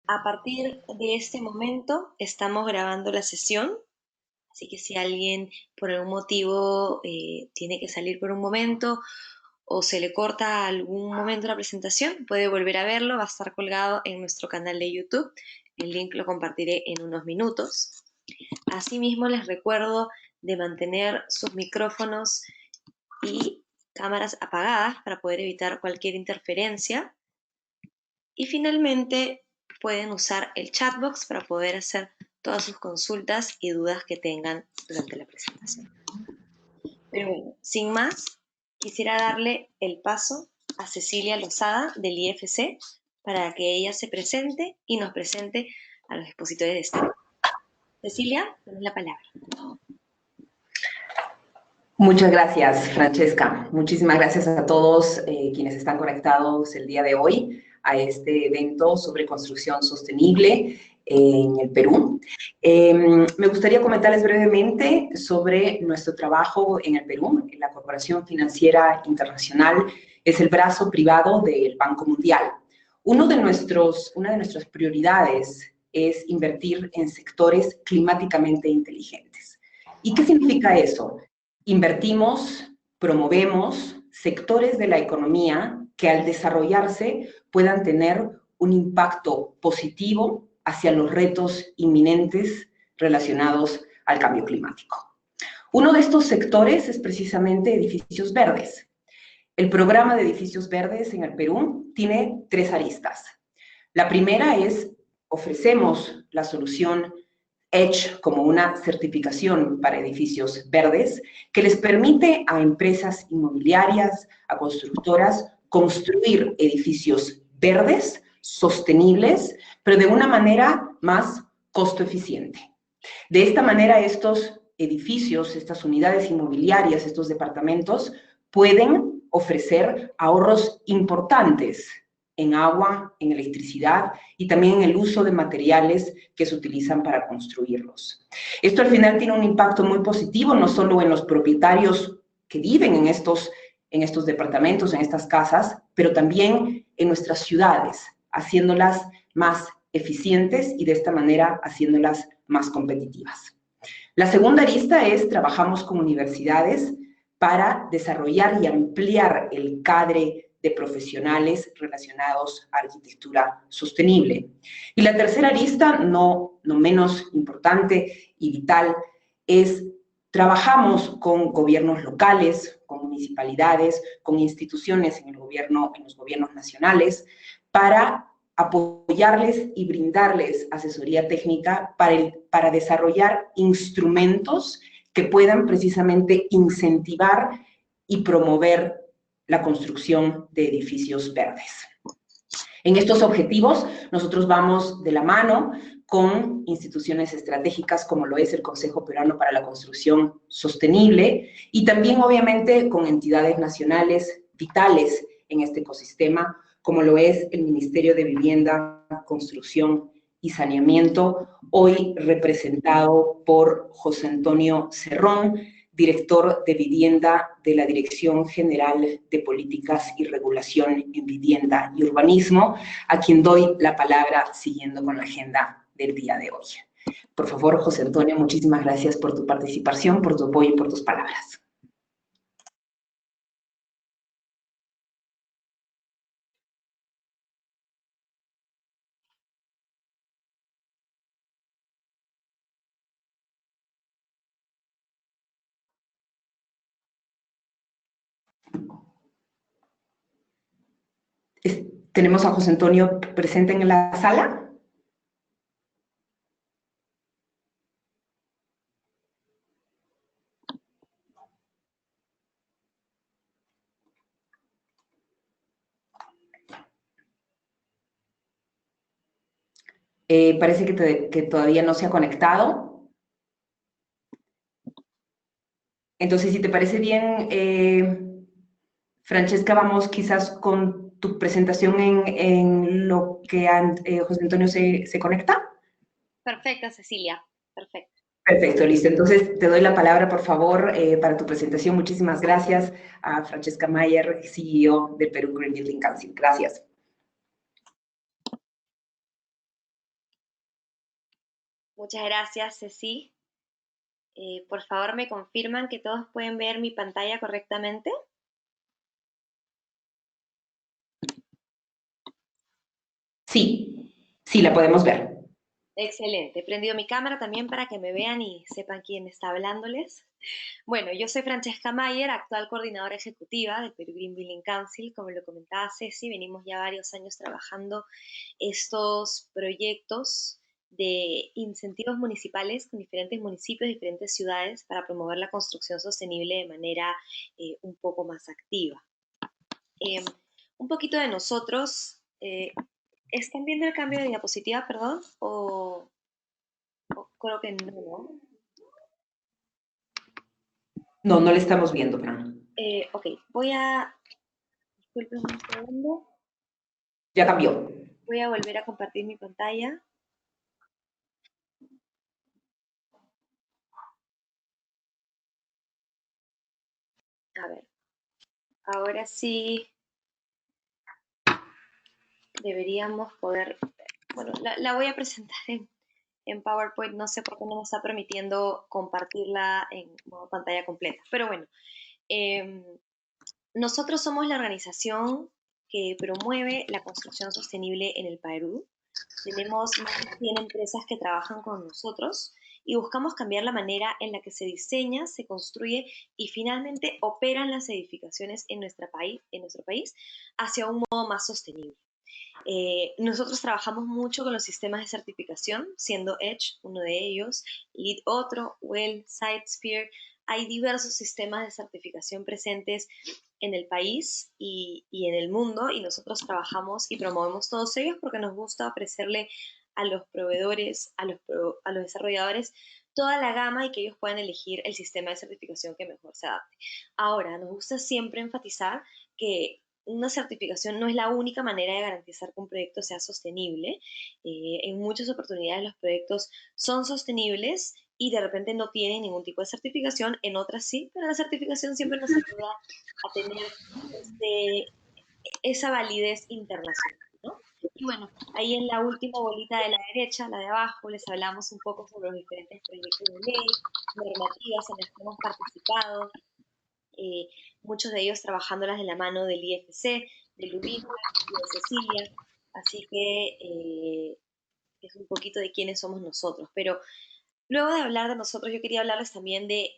A partir de este momento estamos grabando la sesión, así que si alguien por algún motivo tiene que salir por un momento o se le corta algún momento la presentación, puede volver a verlo, va a estar colgado en nuestro canal de YouTube. El link lo compartiré en unos minutos. Asimismo, les recuerdo de mantener sus micrófonos y cámaras apagadas para poder evitar cualquier interferencia. Y finalmente, pueden usar el chatbox para poder hacer todas sus consultas y dudas que tengan durante la presentación. Pero bueno, sin más, quisiera darle el paso a Cecilia Lozada del IFC para que ella se presente y nos presente a los expositores de esta. Cecilia, tienes la palabra. Muchas gracias, Francesca. Muchísimas gracias a todos quienes están conectados el día de hoy a este evento sobre construcción sostenible en el Perú. Me gustaría comentarles brevemente sobre nuestro trabajo en el Perú. La Corporación Financiera Internacional es el brazo privado del Banco Mundial. Una de nuestras prioridades es invertir en sectores climáticamente inteligentes. ¿Y qué significa eso? Invertimos, promovemos sectores de la economía que al desarrollarse puedan tener un impacto positivo hacia los retos inminentes relacionados al cambio climático. Uno de estos sectores es precisamente edificios verdes. El programa de edificios verdes en el Perú tiene 3 aristas. La primera es, ofrecemos la solución EDGE como una certificación para edificios verdes que les permite a empresas inmobiliarias, a constructoras, construir edificios verdes, sostenibles, pero de una manera más costo eficiente. De esta manera, estos edificios, estas unidades inmobiliarias, estos departamentos, pueden ofrecer ahorros importantes en agua, en electricidad y también en el uso de materiales que se utilizan para construirlos. Esto al final tiene un impacto muy positivo, no solo en los propietarios que viven en estos departamentos, en estas casas, pero también en nuestras ciudades, haciéndolas más eficientes y de esta manera haciéndolas más competitivas. La segunda arista es trabajamos con universidades para desarrollar y ampliar el cadre de profesionales relacionados a arquitectura sostenible. Y la tercera arista, no menos importante y vital, es trabajamos con gobiernos locales, con municipalidades, con instituciones en los gobiernos nacionales, para apoyarles y brindarles asesoría técnica para desarrollar instrumentos que puedan precisamente incentivar y promover la construcción de edificios verdes. En estos objetivos, nosotros vamos de la mano con instituciones estratégicas como lo es el Consejo Peruano para la Construcción Sostenible y también, obviamente, con entidades nacionales vitales en este ecosistema, como lo es el Ministerio de Vivienda, Construcción y Saneamiento, hoy representado por José Antonio Cerrón, director de Vivienda de la Dirección General de Políticas y Regulación en Vivienda y Urbanismo, a quien doy la palabra siguiendo con la agenda del día de hoy. Por favor, José Antonio, muchísimas gracias por tu participación, por tu apoyo y por tus palabras. ¿Tenemos a José Antonio presente en la sala? Parece que todavía no se ha conectado. Entonces, si te parece bien, Francesca, vamos quizás con tu presentación en lo que José Antonio se conecta. Perfecto, Cecilia. Perfecto. Perfecto, listo. Entonces, te doy la palabra, por favor, para tu presentación. Muchísimas gracias a Francesca Mayer, CEO del Perú Green Building Council. Gracias. Muchas gracias, Ceci. Por favor, me confirman que todos pueden ver mi pantalla correctamente. Sí, sí, la podemos ver. Excelente. He prendido mi cámara también para que me vean y sepan quién está hablándoles. Bueno, yo soy Francesca Mayer, actual coordinadora ejecutiva del Perú Green Building Council. Como lo comentaba Ceci, venimos ya varios años trabajando estos proyectos de incentivos municipales con diferentes municipios, diferentes ciudades para promover la construcción sostenible de manera un poco más activa. Eh, un poquito de nosotros. ¿Están viendo el cambio de diapositiva, perdón? O creo que no, ¿no? No, no le estamos viendo, Fran. Ok, voy a, disculpen un segundo, Ya cambió. voy a volver a compartir mi pantalla. A ver, ahora sí deberíamos poder, bueno, la voy a presentar en PowerPoint, no sé por qué no me está permitiendo compartirla en modo pantalla completa, pero bueno, eh, nosotros somos la organización que promueve la construcción sostenible en el Perú. Tenemos más de 100 empresas que trabajan con nosotros y buscamos cambiar la manera en la que se diseña, se construye y finalmente operan las edificaciones en nuestro país hacia un modo más sostenible. Nosotros trabajamos mucho con los sistemas de certificación, siendo Edge uno de ellos, LEED otro, WELL, SiteSphere. Hay diversos sistemas de certificación presentes en el país y en el mundo, y nosotros trabajamos y promovemos todos ellos porque nos gusta ofrecerle a los proveedores, a los desarrolladores, toda la gama y que ellos puedan elegir el sistema de certificación que mejor se adapte. Ahora, nos gusta siempre enfatizar que una certificación no es la única manera de garantizar que un proyecto sea sostenible. En muchas oportunidades los proyectos son sostenibles y de repente no tienen ningún tipo de certificación, en otras sí, pero la certificación siempre nos ayuda a tener este, esa validez internacional, ¿no? Y bueno, ahí en la última bolita de la derecha, la de abajo, les hablamos un poco sobre los diferentes proyectos de ley, normativas en las que hemos participado, eh, muchos de ellos trabajándolas de la mano del IFC, de Lubina y de Cecilia, así que es un poquito de quiénes somos nosotros, pero luego de hablar de nosotros, yo quería hablarles también de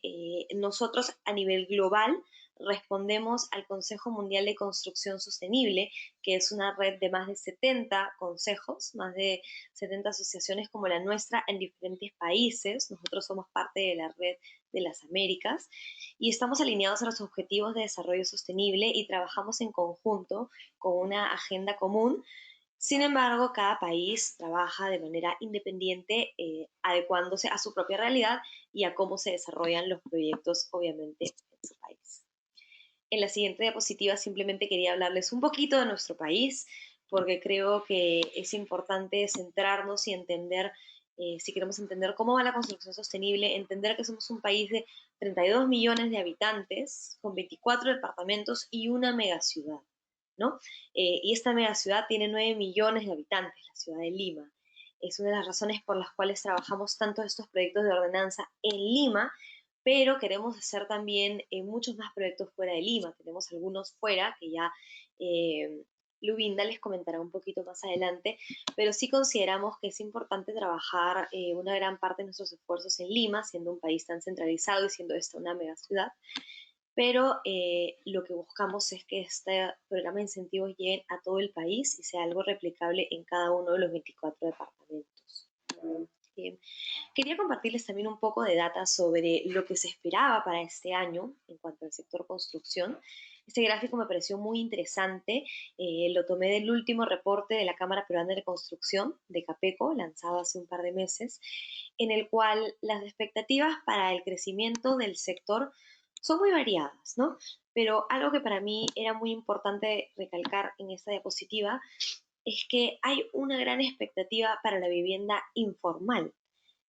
nosotros a nivel global. Respondemos al Consejo Mundial de Construcción Sostenible, que es una red de más de 70 consejos, más de 70 asociaciones como la nuestra en diferentes países. Nosotros somos parte de la red de las Américas y estamos alineados a los objetivos de desarrollo sostenible y trabajamos en conjunto con una agenda común. Sin embargo, cada país trabaja de manera independiente, adecuándose a su propia realidad y a cómo se desarrollan los proyectos, obviamente, en su país. En la siguiente diapositiva simplemente quería hablarles un poquito de nuestro país, porque creo que es importante centrarnos y entender, si queremos entender cómo va la construcción sostenible, entender que somos un país de 32 millones de habitantes, con 24 departamentos y una megaciudad, ¿no? Y esta megaciudad tiene 9 millones de habitantes, la ciudad de Lima. Es una de las razones por las cuales trabajamos tanto estos proyectos de ordenanza en Lima, pero queremos hacer también muchos más proyectos fuera de Lima. Tenemos algunos fuera que ya eh, Lubinda les comentará un poquito más adelante, pero sí consideramos que es importante trabajar una gran parte de nuestros esfuerzos en Lima, siendo un país tan centralizado y siendo esta una mega ciudad, pero lo que buscamos es que este programa de incentivos llegue a todo el país y sea algo replicable en cada uno de los 24 departamentos. Bien. Quería compartirles también un poco de data sobre lo que se esperaba para este año en cuanto al sector construcción. Este gráfico me pareció muy interesante, lo tomé del último reporte de la Cámara Peruana de Construcción, de CAPECO, lanzado hace un par de meses, en el cual las expectativas para el crecimiento del sector son muy variadas, ¿no? Pero algo que para mí era muy importante recalcar en esta diapositiva es que hay una gran expectativa para la vivienda informal.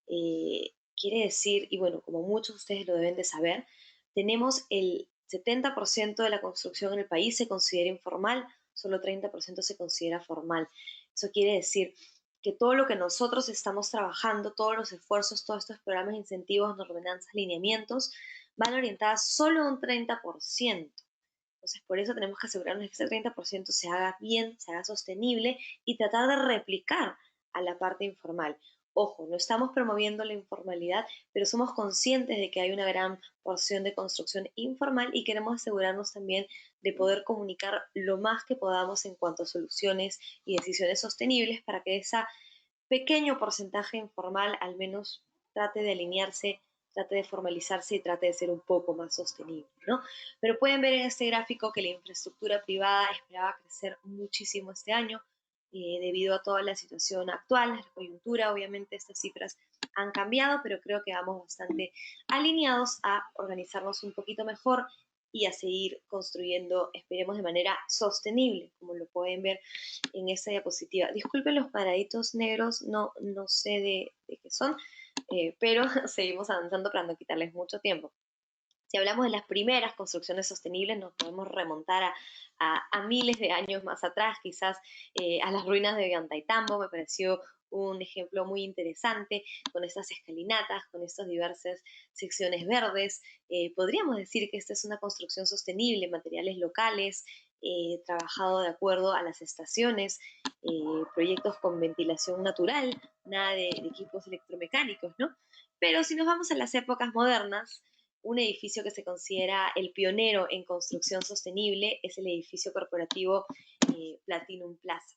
Quiere decir, y bueno, como muchos de ustedes lo deben de saber, tenemos el 70% de la construcción en el país se considera informal, solo 30% se considera formal. Eso quiere decir que todo lo que nosotros estamos trabajando, todos los esfuerzos, todos estos programas, incentivos, ordenanzas, lineamientos, van orientadas solo a un 30%. Entonces, por eso tenemos que asegurarnos de que ese 30% se haga bien, se haga sostenible y tratar de replicar a la parte informal. Ojo, no estamos promoviendo la informalidad, pero somos conscientes de que hay una gran porción de construcción informal y queremos asegurarnos también de poder comunicar lo más que podamos en cuanto a soluciones y decisiones sostenibles para que ese pequeño porcentaje informal al menos trate de alinearse, trate de formalizarse y trate de ser un poco más sostenible, ¿no? Pero pueden ver en este gráfico que la infraestructura privada esperaba crecer muchísimo este año debido a toda la situación actual, la coyuntura, obviamente estas cifras han cambiado, pero creo que vamos bastante alineados a organizarnos un poquito mejor y a seguir construyendo, esperemos, de manera sostenible, como lo pueden ver en esta diapositiva. Disculpen los cuadraditos negros, no sé de qué son, pero seguimos avanzando para no quitarles mucho tiempo. Si hablamos de las primeras construcciones sostenibles, nos podemos remontar a miles de años más atrás, quizás a las ruinas de Ollantaytambo, me pareció un ejemplo muy interesante, con estas escalinatas, con estas diversas secciones verdes. Podríamos decir que esta es una construcción sostenible, materiales locales, trabajado de acuerdo a las estaciones, proyectos con ventilación natural, nada de equipos electromecánicos, ¿no? Pero si nos vamos a las épocas modernas, un edificio que se considera el pionero en construcción sostenible es el edificio corporativo Platinum Plaza.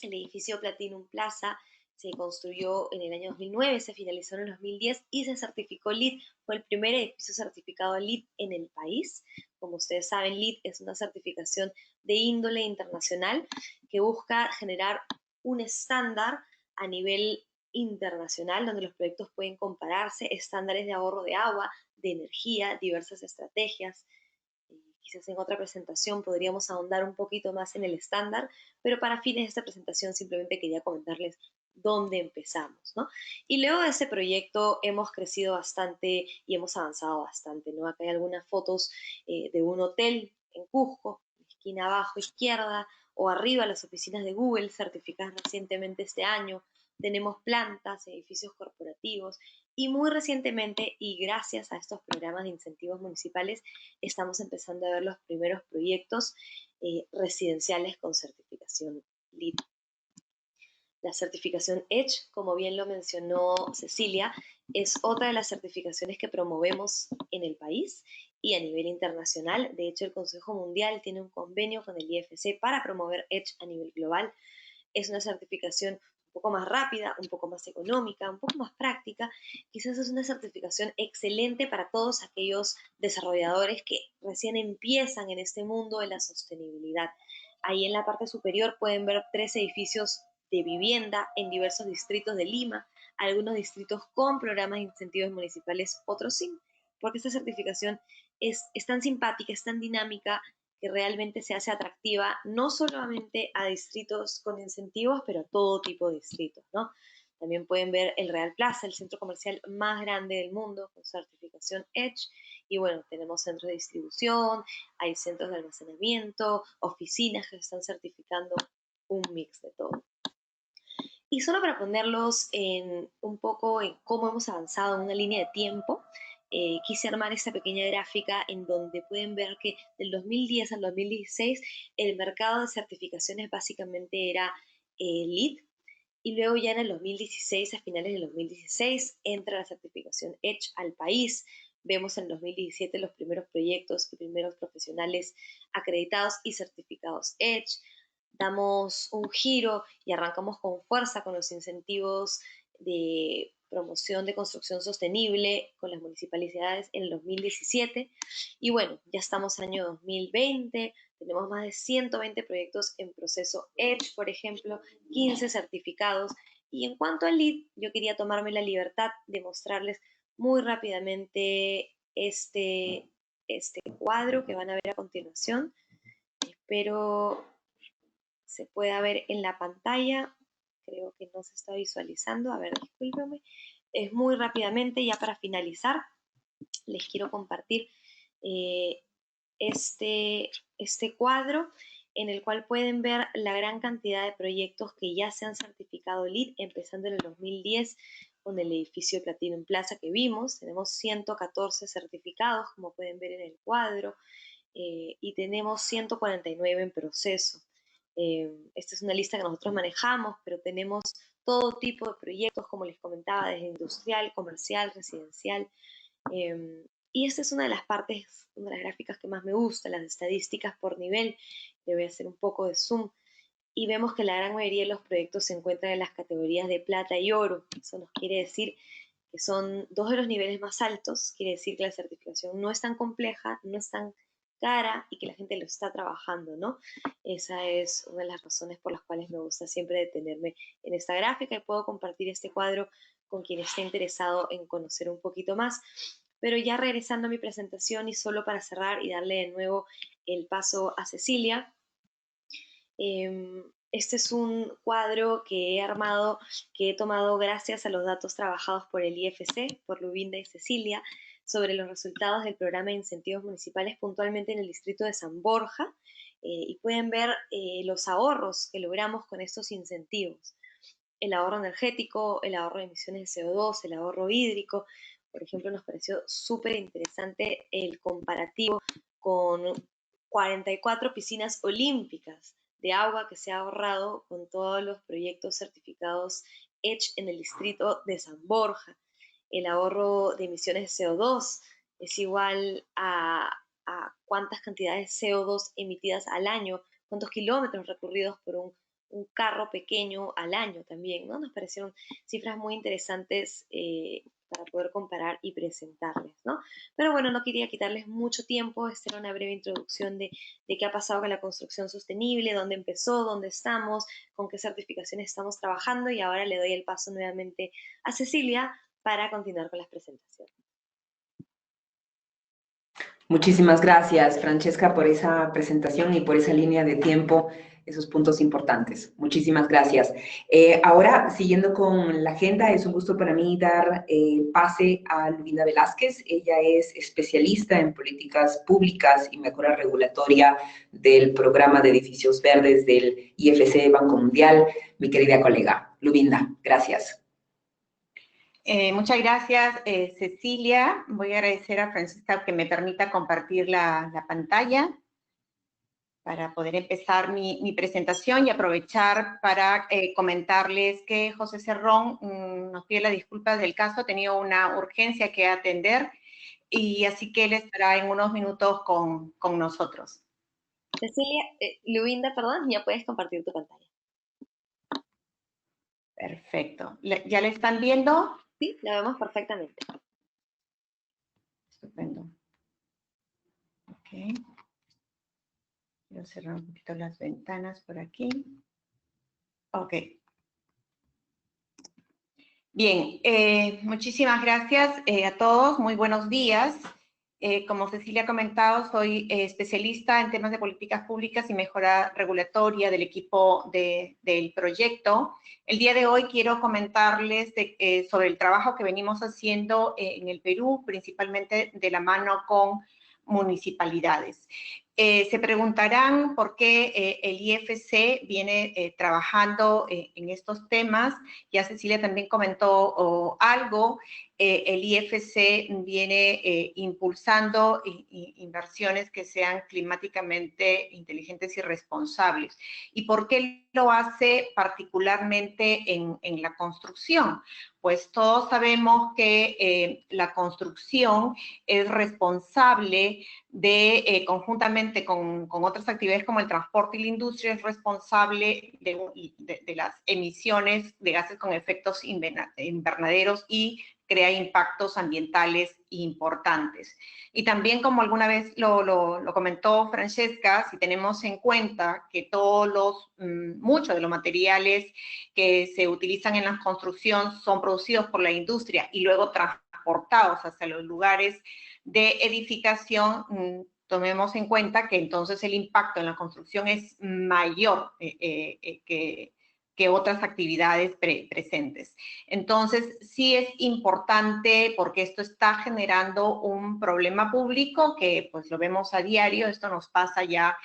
El edificio Platinum Plaza se construyó en el año 2009, se finalizó en el 2010 y se certificó LEED. Fue el primer edificio certificado LEED en el país. Como ustedes saben, LEED es una certificación de índole internacional que busca generar un estándar a nivel internacional donde los proyectos pueden compararse, estándares de ahorro de agua, de energía, diversas estrategias. Quizás en otra presentación podríamos ahondar un poquito más en el estándar, pero para fines de esta presentación simplemente quería comentarles dónde empezamos, ¿no? Y luego de este proyecto hemos crecido bastante y hemos avanzado bastante, ¿no? Acá hay algunas fotos de un hotel en Cusco, en la esquina abajo izquierda, o arriba las oficinas de Google certificadas recientemente este año. Tenemos plantas, edificios corporativos y muy recientemente, y gracias a estos programas de incentivos municipales, estamos empezando a ver los primeros proyectos residenciales con certificación LEED. La certificación EDGE, como bien lo mencionó Cecilia, es otra de las certificaciones que promovemos en el país y a nivel internacional. De hecho, el Consejo Mundial tiene un convenio con el IFC para promover EDGE a nivel global. Es una certificación un poco más rápida, un poco más económica, un poco más práctica. Quizás es una certificación excelente para todos aquellos desarrolladores que recién empiezan en este mundo de la sostenibilidad. Ahí en la parte superior pueden ver 3 edificios de vivienda en diversos distritos de Lima, algunos distritos con programas de incentivos municipales, otros sin, porque esta certificación es tan simpática, es tan dinámica, que realmente se hace atractiva no solamente a distritos con incentivos, pero a todo tipo de distritos, ¿no? También pueden ver el Real Plaza, el centro comercial más grande del mundo, con certificación EDGE. Y bueno, tenemos centros de distribución, hay centros de almacenamiento, oficinas que se están certificando, un mix de todo. Y solo para ponerlos en un poco en cómo hemos avanzado en una línea de tiempo, quise armar esta pequeña gráfica en donde pueden ver que del 2010 al 2016 el mercado de certificaciones básicamente era LEED, y luego ya en el 2016, a finales del 2016, entra la certificación EDGE al país. Vemos en el 2017 los primeros proyectos y primeros profesionales acreditados y certificados EDGE. Damos un giro y arrancamos con fuerza con los incentivos de promoción de construcción sostenible con las municipalidades en el 2017. Y bueno, ya estamos año 2020, tenemos más de 120 proyectos en proceso EDGE, por ejemplo, 15 certificados. Y en cuanto al LEED, yo quería tomarme la libertad de mostrarles muy rápidamente este cuadro que van a ver a continuación. Espero se pueda ver en la pantalla. Creo que no se está visualizando. A ver, discúlpenme. Es muy rápidamente, ya para finalizar, les quiero compartir eh, este cuadro en el cual pueden ver la gran cantidad de proyectos que ya se han certificado LEED, empezando en el 2010 con el edificio Platinum Plaza que vimos. Tenemos 114 certificados, como pueden ver en el cuadro, y tenemos 149 en proceso. Esta es una lista que nosotros manejamos, pero tenemos todo tipo de proyectos, como les comentaba, desde industrial, comercial, residencial. Y esta es una de las partes, una de las gráficas que más me gusta, las estadísticas por nivel. Le voy a hacer un poco de zoom. Y vemos que la gran mayoría de los proyectos se encuentran en las categorías de plata y oro. Eso nos quiere decir que son dos de los niveles más altos. Quiere decir que la certificación no es tan compleja, no es tan cara y que la gente lo está trabajando, ¿no? Esa es una de las razones por las cuales me gusta siempre detenerme en esta gráfica y puedo compartir este cuadro con quien esté interesado en conocer un poquito más. Pero ya regresando a mi presentación y solo para cerrar y darle de nuevo el paso a Cecilia, este es un cuadro que he armado, que he tomado gracias a los datos trabajados por el IFC, por Lubinda y Cecilia, sobre los resultados del programa de incentivos municipales puntualmente en el distrito de San Borja, y pueden ver los ahorros que logramos con estos incentivos. El ahorro energético, el ahorro de emisiones de CO2, el ahorro hídrico. Por ejemplo, nos pareció súper interesante el comparativo con 44 piscinas olímpicas de agua que se ha ahorrado con todos los proyectos certificados EDGE en el distrito de San Borja. El ahorro de emisiones de CO2 es igual a cuántas cantidades de CO2 emitidas al año, cuántos kilómetros recorridos por un carro pequeño al año también, ¿no? Nos parecieron cifras muy interesantes para poder comparar y presentarles, ¿no? Pero bueno, no quería quitarles mucho tiempo, esta era una breve introducción de qué ha pasado con la construcción sostenible, dónde empezó, dónde estamos, con qué certificaciones estamos trabajando, y ahora le doy el paso nuevamente a Cecilia para continuar con las presentaciones. Muchísimas gracias, Francesca, por esa presentación y por esa línea de tiempo, esos puntos importantes. Muchísimas gracias. Ahora, siguiendo con la agenda, es un gusto para mí dar pase a Lubinda Velázquez. Ella es especialista en políticas públicas y mejora regulatoria del programa de edificios verdes del IFC Banco Mundial. Mi querida colega, Lubinda, gracias. Muchas gracias, Cecilia. Voy a agradecer a Francesca que me permita compartir la pantalla para poder empezar mi presentación y aprovechar para comentarles que José Cerrón nos pide las disculpas del caso, ha tenido una urgencia que atender y así que él estará en unos minutos con nosotros. Cecilia, Lubinda, perdón, ya puedes compartir tu pantalla. Perfecto. ¿Ya le están viendo? Sí, la vemos perfectamente. Estupendo. Ok. Voy a cerrar un poquito las ventanas por aquí. Ok. Bien, muchísimas gracias a todos. Muy buenos días. Como Cecilia ha comentado, soy especialista en temas de políticas públicas y mejora regulatoria del equipo del proyecto. El día de hoy quiero comentarles sobre el trabajo que venimos haciendo en el Perú, principalmente de la mano con municipalidades. Se preguntarán por qué el IFC viene trabajando en estos temas. Ya Cecilia también comentó algo. El IFC viene impulsando inversiones que sean climáticamente inteligentes y responsables. ¿Y por qué lo hace particularmente en la construcción? Pues todos sabemos que la construcción es responsable de, conjuntamente con otras actividades como el transporte y la industria, es responsable de las emisiones de gases con efectos invernaderos y crea impactos ambientales importantes. Y también, como alguna vez lo comentó Francesca, si tenemos en cuenta que muchos de los materiales que se utilizan en la construcción son producidos por la industria y luego transportados hacia los lugares de edificación, tomemos en cuenta que entonces el impacto en la construcción es mayor que que otras actividades presentes. Entonces, sí es importante porque esto está generando un problema público que pues lo vemos a diario, esto nos pasa ya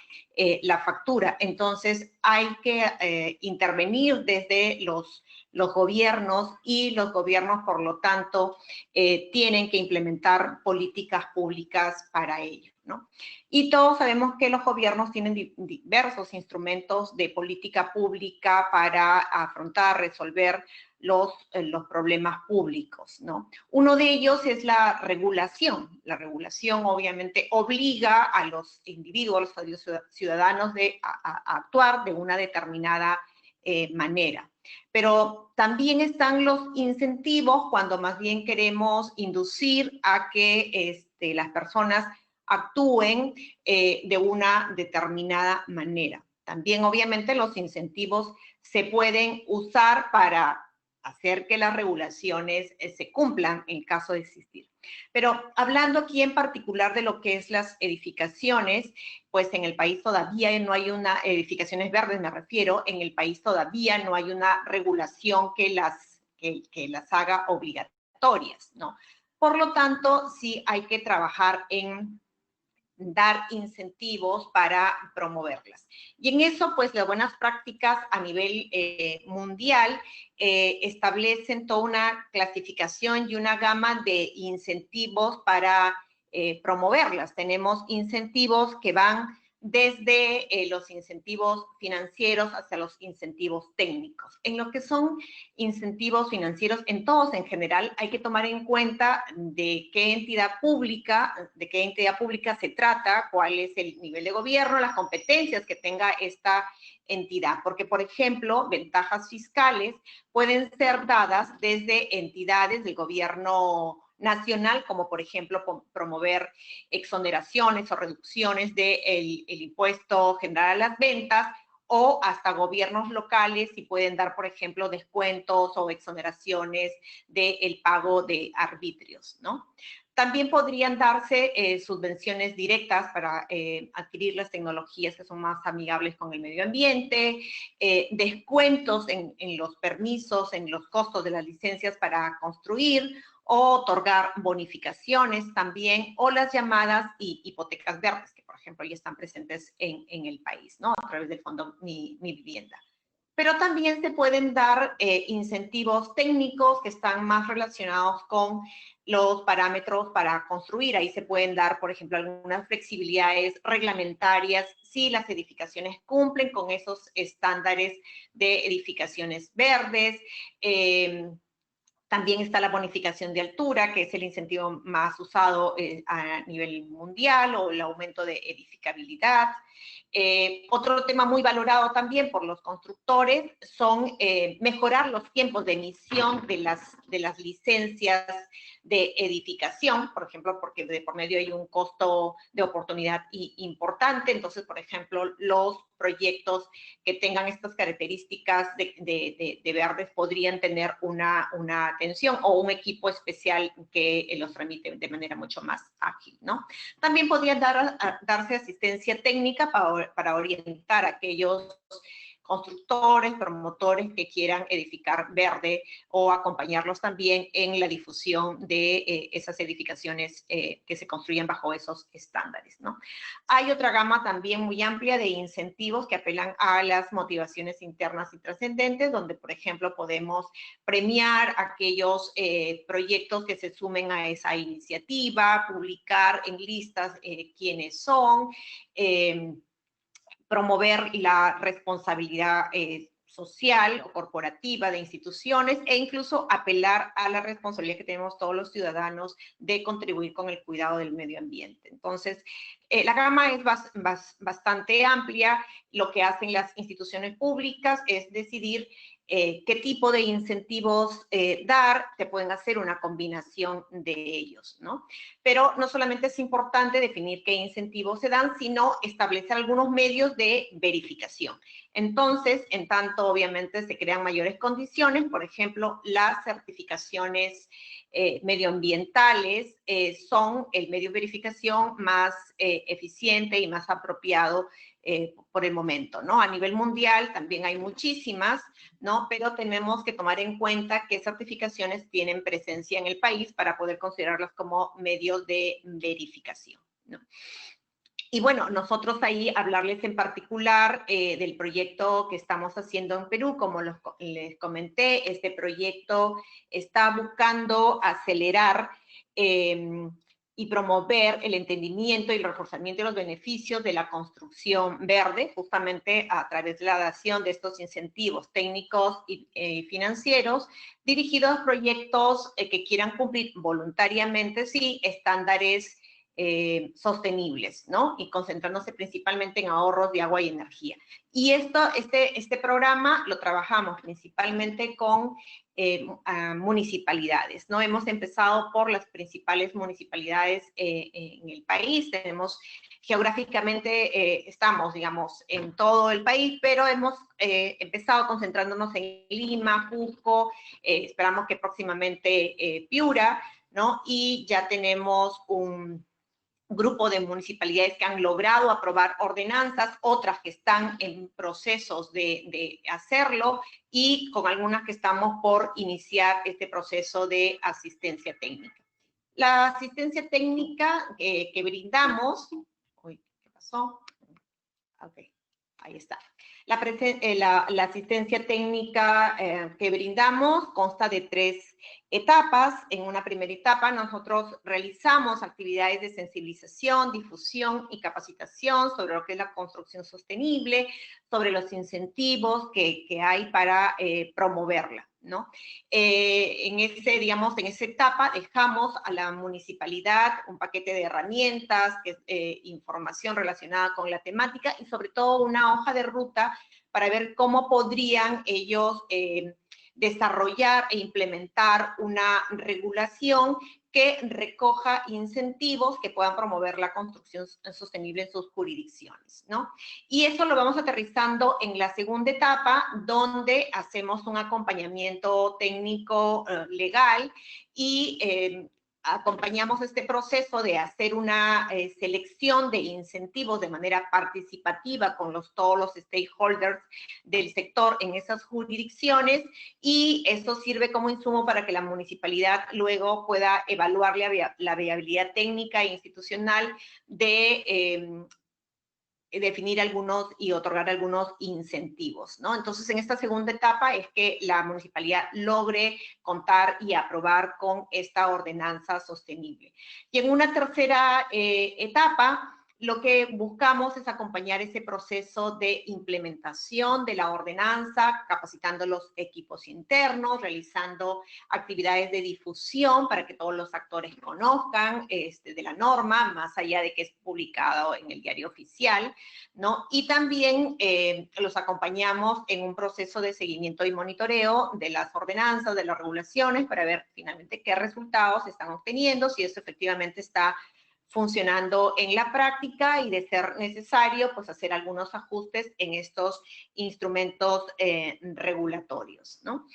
la factura. Entonces, hay que intervenir desde los gobiernos y los gobiernos, por lo tanto, tienen que implementar políticas públicas para ello, ¿no? Y todos sabemos que los gobiernos tienen diversos instrumentos de política pública para afrontar, resolver los problemas públicos, ¿no? Uno de ellos es la regulación. La regulación obviamente obliga a los individuos, a los ciudadanos a actuar de una determinada manera. Pero también están los incentivos cuando más bien queremos inducir a que las personas actúen de una determinada manera. También, obviamente, los incentivos se pueden usar para hacer que las regulaciones se cumplan en caso de existir. Pero hablando aquí en particular de lo que es las edificaciones, pues en el país todavía no hay edificaciones verdes me refiero, en el país todavía no hay una regulación que las haga obligatorias, ¿no? Por lo tanto, sí hay que trabajar en dar incentivos para promoverlas. Y en eso, pues, las buenas prácticas a nivel mundial establecen toda una clasificación y una gama de incentivos para promoverlas. Tenemos incentivos que van desde los incentivos financieros hasta los incentivos técnicos. En lo que son incentivos financieros, en todos en general, hay que tomar en cuenta de qué entidad pública se trata, cuál es el nivel de gobierno, las competencias que tenga esta entidad. Porque, por ejemplo, ventajas fiscales pueden ser dadas desde entidades del gobierno nacional, como por ejemplo promover exoneraciones o reducciones del impuesto general a las ventas, o hasta gobiernos locales si pueden dar, por ejemplo, descuentos o exoneraciones del pago de arbitrios, ¿no? También podrían darse subvenciones directas para adquirir las tecnologías que son más amigables con el medio ambiente, descuentos en los permisos, en los costos de las licencias para construir, o otorgar bonificaciones también, o las llamadas hipotecas verdes, que por ejemplo ya están presentes en el país, ¿no? A través del fondo Mi Vivienda. Pero también se pueden dar incentivos técnicos que están más relacionados con los parámetros para construir. Ahí se pueden dar, por ejemplo, algunas flexibilidades reglamentarias si las edificaciones cumplen con esos estándares de edificaciones verdes. También está la bonificación de altura, que es el incentivo más usado a nivel mundial, o el aumento de edificabilidad. Otro tema muy valorado también por los constructores son mejorar los tiempos de emisión de las licencias de edificación, por ejemplo, porque de por medio hay un costo de oportunidad importante. Entonces, por ejemplo, los proyectos que tengan estas características de verdes podrían tener una atención o un equipo especial que los tramite de manera mucho más ágil, ¿no? También podría darse asistencia técnica para orientar a aquellos constructores, promotores que quieran edificar verde, o acompañarlos también en la difusión de esas edificaciones que se construyen bajo esos estándares, ¿no? Hay otra gama también muy amplia de incentivos que apelan a las motivaciones internas y trascendentes, donde, por ejemplo, podemos premiar aquellos proyectos que se sumen a esa iniciativa, publicar en listas quiénes son, promover la responsabilidad social o corporativa de instituciones, e incluso apelar a la responsabilidad que tenemos todos los ciudadanos de contribuir con el cuidado del medio ambiente. Entonces, la gama es bastante amplia. Lo que hacen las instituciones públicas es decidir qué tipo de incentivos dar. Se pueden hacer una combinación de ellos, ¿no? Pero no solamente es importante definir qué incentivos se dan, sino establecer algunos medios de verificación. Entonces, en tanto, obviamente, se crean mayores condiciones. Por ejemplo, las certificaciones medioambientales son el medio de verificación más eficiente y más apropiado por el momento, ¿no? A nivel mundial también hay muchísimas, ¿no? Pero tenemos que tomar en cuenta qué certificaciones tienen presencia en el país para poder considerarlas como medios de verificación, ¿no? Y bueno, nosotros ahí hablarles en particular del proyecto que estamos haciendo en Perú. Como les comenté, este proyecto está buscando acelerar y promover el entendimiento y el reforzamiento de los beneficios de la construcción verde, justamente a través de la dación de estos incentivos técnicos y financieros, dirigidos a proyectos que quieran cumplir voluntariamente, sí, estándares sostenibles, ¿no? Y concentrándose principalmente en ahorros de agua y energía. Y este programa lo trabajamos principalmente con municipalidades, ¿no? Hemos empezado por las principales municipalidades en el país. Tenemos geográficamente, estamos, digamos, en todo el país, pero hemos empezado concentrándonos en Lima, Cusco, esperamos que próximamente Piura, ¿no? Y ya tenemos un grupo de municipalidades que han logrado aprobar ordenanzas, otras que están en procesos de hacerlo y con algunas que estamos por iniciar este proceso de asistencia técnica. La asistencia técnica que brindamos, uy, ¿qué pasó? Ok, ahí está. La asistencia técnica que brindamos consta de 3 etapas. En una primera etapa nosotros realizamos actividades de sensibilización, difusión y capacitación sobre lo que es la construcción sostenible, sobre los incentivos que hay para promoverla, ¿no? En esa etapa dejamos a la municipalidad un paquete de herramientas, información relacionada con la temática y sobre todo una hoja de ruta para ver cómo podrían ellos desarrollar e implementar una regulación que recoja incentivos que puedan promover la construcción sostenible en sus jurisdicciones, ¿no? Y eso lo vamos aterrizando en la segunda etapa, donde hacemos un acompañamiento técnico legal y acompañamos este proceso de hacer una selección de incentivos de manera participativa con todos los stakeholders del sector en esas jurisdicciones, y esto sirve como insumo para que la municipalidad luego pueda evaluar la viabilidad técnica e institucional de definir algunos y otorgar algunos incentivos, ¿no? Entonces, en esta segunda etapa es que la municipalidad logre contar y aprobar con esta ordenanza sostenible. Y en una tercera etapa, lo que buscamos es acompañar ese proceso de implementación de la ordenanza, capacitando los equipos internos, realizando actividades de difusión para que todos los actores conozcan de la norma, más allá de que es publicado en el diario oficial, ¿no? Y también los acompañamos en un proceso de seguimiento y monitoreo de las ordenanzas, de las regulaciones, para ver finalmente qué resultados están obteniendo, si eso efectivamente está funcionando en la práctica y, de ser necesario, pues hacer algunos ajustes en estos instrumentos regulatorios, ¿no?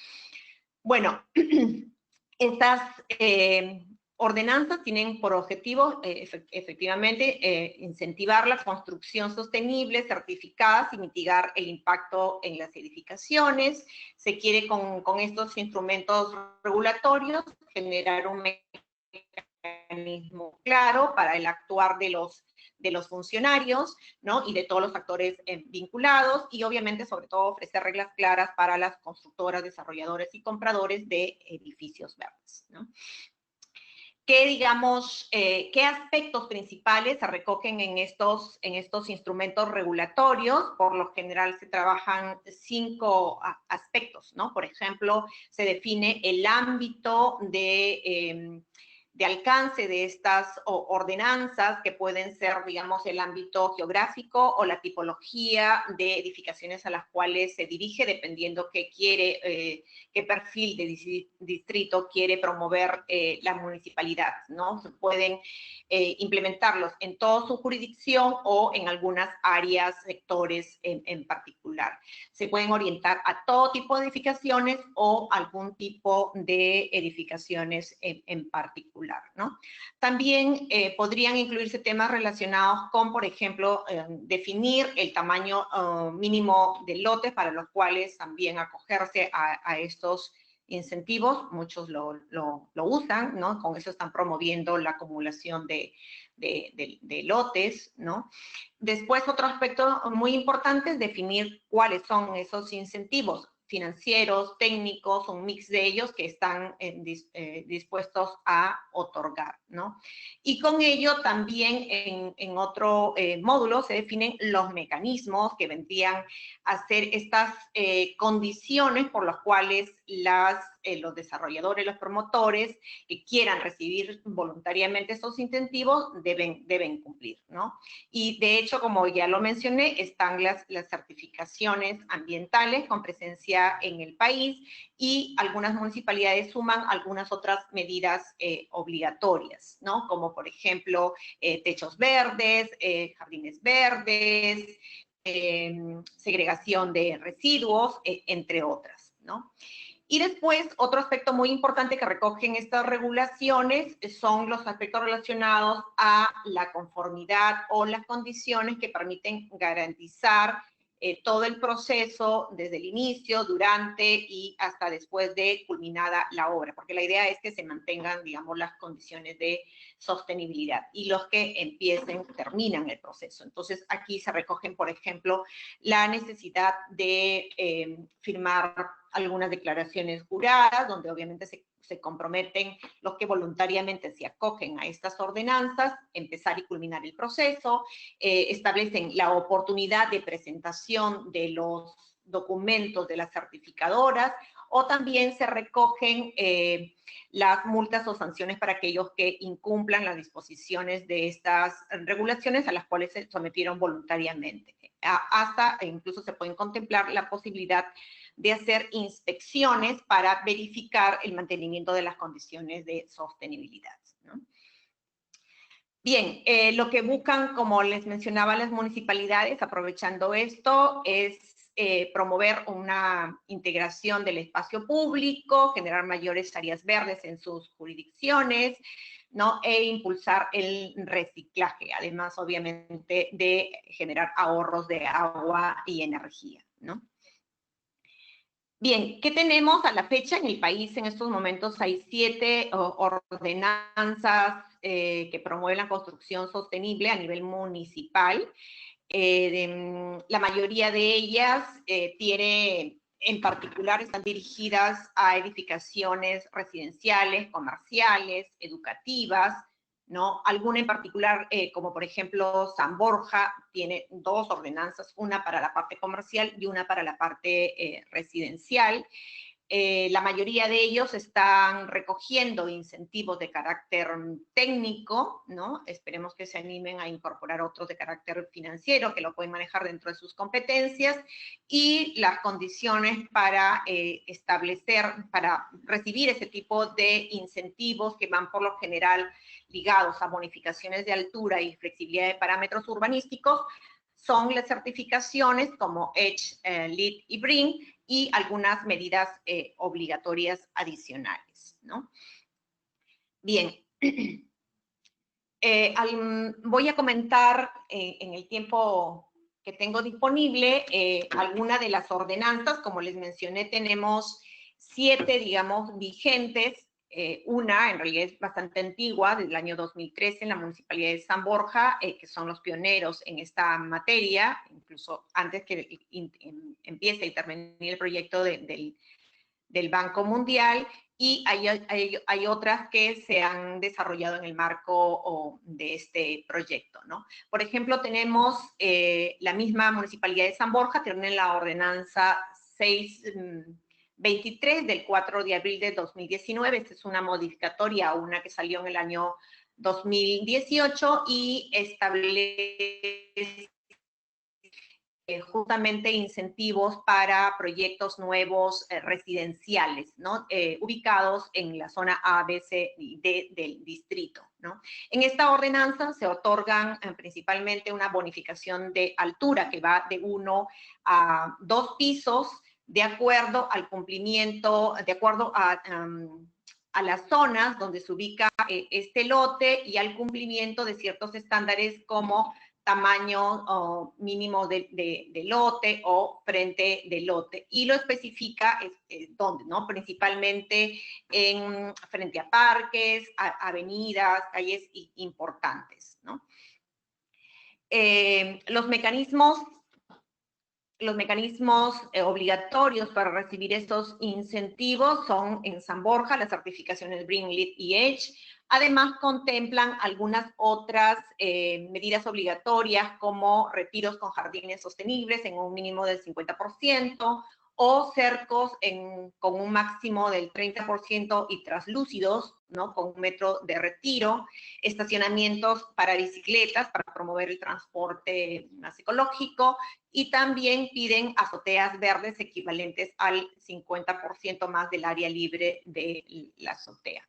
Bueno, estas ordenanzas tienen por objetivo, efectivamente, incentivar la construcción sostenible, certificadas y mitigar el impacto en las edificaciones. Se quiere con estos instrumentos regulatorios generar un mecanismo claro para el actuar de los funcionarios, ¿no? Y de todos los actores vinculados, y obviamente, sobre todo, ofrecer reglas claras para las constructoras, desarrolladores y compradores de edificios verdes, ¿no? ¿Qué aspectos principales se recogen en estos instrumentos regulatorios? Por lo general se trabajan 5 aspectos, ¿no? Por ejemplo, se define el ámbito de alcance de estas ordenanzas, que pueden ser, digamos, el ámbito geográfico o la tipología de edificaciones a las cuales se dirige, dependiendo qué perfil de distrito quiere promover la municipalidad, ¿no? Se pueden implementarlos en toda su jurisdicción o en algunas áreas, sectores en particular. Se pueden orientar a todo tipo de edificaciones o algún tipo de edificaciones en particular, particular, ¿no? También podrían incluirse temas relacionados con, por ejemplo, definir el tamaño mínimo de lotes para los cuales también acogerse a estos incentivos. Muchos lo usan, ¿no? Con eso están promoviendo la acumulación de lotes, ¿no? Después, otro aspecto muy importante es definir cuáles son esos incentivos financieros, técnicos, un mix de ellos que están dispuestos a otorgar, ¿no? Y con ello también en otro módulo se definen los mecanismos que vendrían a ser estas condiciones por las cuales los desarrolladores, los promotores que quieran recibir voluntariamente estos incentivos deben cumplir, ¿no? Y de hecho, como ya lo mencioné, están las certificaciones ambientales con presencia en el país, y algunas municipalidades suman algunas otras medidas obligatorias, ¿no? Como por ejemplo techos verdes, jardines verdes, segregación de residuos, entre otras, ¿no? Y después, otro aspecto muy importante que recogen estas regulaciones son los aspectos relacionados a la conformidad o las condiciones que permiten garantizar todo el proceso desde el inicio, durante y hasta después de culminada la obra, porque la idea es que se mantengan, digamos, las condiciones de sostenibilidad, y los que empiecen terminan el proceso. Entonces, aquí se recogen, por ejemplo, la necesidad de firmar algunas declaraciones juradas, donde obviamente se comprometen los que voluntariamente se acogen a estas ordenanzas, empezar y culminar el proceso, establecen la oportunidad de presentación de los documentos de las certificadoras, o también se recogen las multas o sanciones para aquellos que incumplan las disposiciones de estas regulaciones a las cuales se sometieron voluntariamente. Hasta incluso se pueden contemplar la posibilidad de hacer inspecciones para verificar el mantenimiento de las condiciones de sostenibilidad, ¿no? Bien, lo que buscan, como les mencionaba, las municipalidades, aprovechando esto, es promover una integración del espacio público, generar mayores áreas verdes en sus jurisdicciones, ¿no? E impulsar el reciclaje, además, obviamente, de generar ahorros de agua y energía, ¿no? Bien, ¿qué tenemos a la fecha en el país? En estos momentos hay 7 ordenanzas que promueven la construcción sostenible a nivel municipal. La mayoría de ellas en particular, están dirigidas a edificaciones residenciales, comerciales, educativas, ¿no? Alguna en particular, como por ejemplo San Borja, tiene 2 ordenanzas, una para la parte comercial y una para la parte residencial. La mayoría de ellos están recogiendo incentivos de carácter técnico, ¿no? Esperemos que se animen a incorporar otros de carácter financiero, que lo pueden manejar dentro de sus competencias, y las condiciones para para recibir ese tipo de incentivos, que van por lo general ligados a bonificaciones de altura y flexibilidad de parámetros urbanísticos, son las certificaciones como EDGE, LEED y BREEAM, y algunas medidas obligatorias adicionales, ¿no? Bien, voy a comentar en el tiempo que tengo disponible algunas de las ordenanzas. Como les mencioné, tenemos 7, digamos, vigentes. Una, en realidad, es bastante antigua, del año 2013, en la Municipalidad de San Borja, que son los pioneros en esta materia, incluso antes que empiece y termine el proyecto del Banco Mundial, y hay otras que se han desarrollado en el marco de este proyecto, ¿no? Por ejemplo, tenemos la misma Municipalidad de San Borja, tiene la ordenanza 623 del 4 de abril de 2019. Esta es una modificatoria a una que salió en el año 2018 y establece justamente incentivos para proyectos nuevos residenciales, ¿no? Ubicados en la zona A, B, C y D del distrito, ¿no? En esta ordenanza se otorgan principalmente una bonificación de altura que va de 1 a 2 pisos, de acuerdo al cumplimiento, de acuerdo a a las zonas donde se ubica este lote y al cumplimiento de ciertos estándares como tamaño mínimo de lote o frente de lote. Y lo especifica dónde, ¿no? Principalmente frente a parques, avenidas, calles importantes, ¿no? Los mecanismos obligatorios para recibir estos incentivos son en San Borja, las certificaciones Green, LEED y EDGE. Además, contemplan algunas otras medidas obligatorias como retiros con jardines sostenibles en un mínimo del 50% o cercos con un máximo del 30% y traslúcidos, ¿no? Con 1 metro de retiro, estacionamientos para bicicletas para promover el transporte más ecológico, y también piden azoteas verdes equivalentes al 50% más del área libre de la azotea.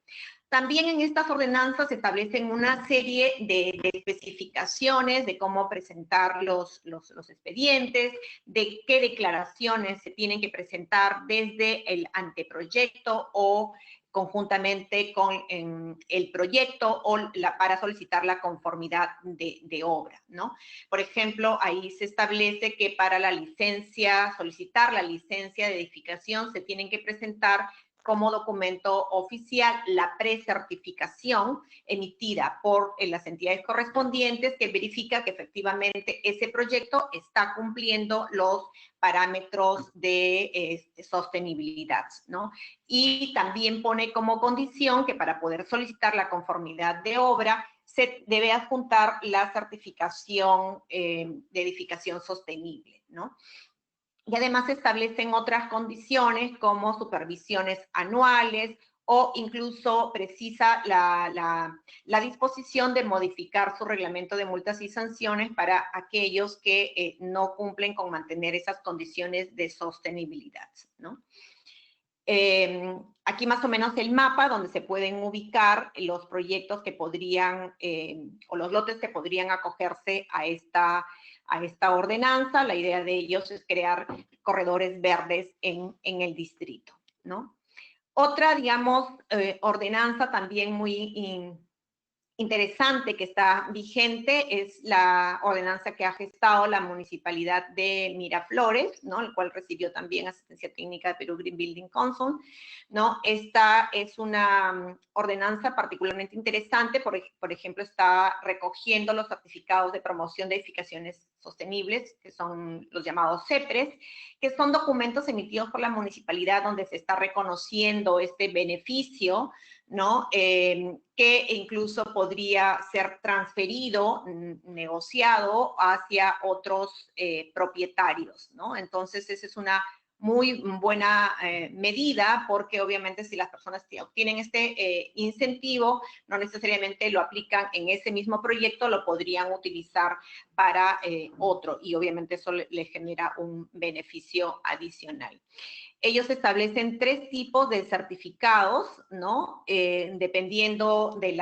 También en estas ordenanzas se establecen una serie de especificaciones de cómo presentar los expedientes, de qué declaraciones se tienen que presentar desde el anteproyecto o conjuntamente con el proyecto o para solicitar la conformidad de obra, ¿no? Por ejemplo, ahí se establece que para la licencia, solicitar la licencia de edificación, se tienen que presentar como documento oficial la precertificación emitida por las entidades correspondientes que verifica que efectivamente ese proyecto está cumpliendo los parámetros de sostenibilidad, ¿no? Y también pone como condición que para poder solicitar la conformidad de obra se debe adjuntar la certificación de edificación sostenible, ¿no? Y además se establecen otras condiciones como supervisiones anuales o incluso precisa la disposición de modificar su reglamento de multas y sanciones para aquellos que no cumplen con mantener esas condiciones de sostenibilidad, ¿no? Aquí más o menos el mapa donde se pueden ubicar los proyectos que podrían, o los lotes que podrían acogerse a esta ordenanza. La idea de ellos es crear corredores verdes en el distrito, ¿no? Otra, digamos, ordenanza también muy interesante que está vigente es la ordenanza que ha gestado la Municipalidad de Miraflores, ¿no? El cual recibió también asistencia técnica de Perú Green Building Council, ¿no? Esta es una ordenanza particularmente interesante, por ejemplo, está recogiendo los certificados de promoción de edificaciones sostenibles, que son los llamados CEPRES, que son documentos emitidos por la municipalidad donde se está reconociendo este beneficio, ¿no? Que incluso podría ser transferido, negociado hacia otros propietarios, ¿no? Entonces, esa es una muy buena medida porque obviamente si las personas que obtienen este incentivo no necesariamente lo aplican en ese mismo proyecto, lo podrían utilizar para otro y obviamente eso le genera un beneficio adicional. Ellos establecen 3 tipos de certificados, ¿no? Dependiendo de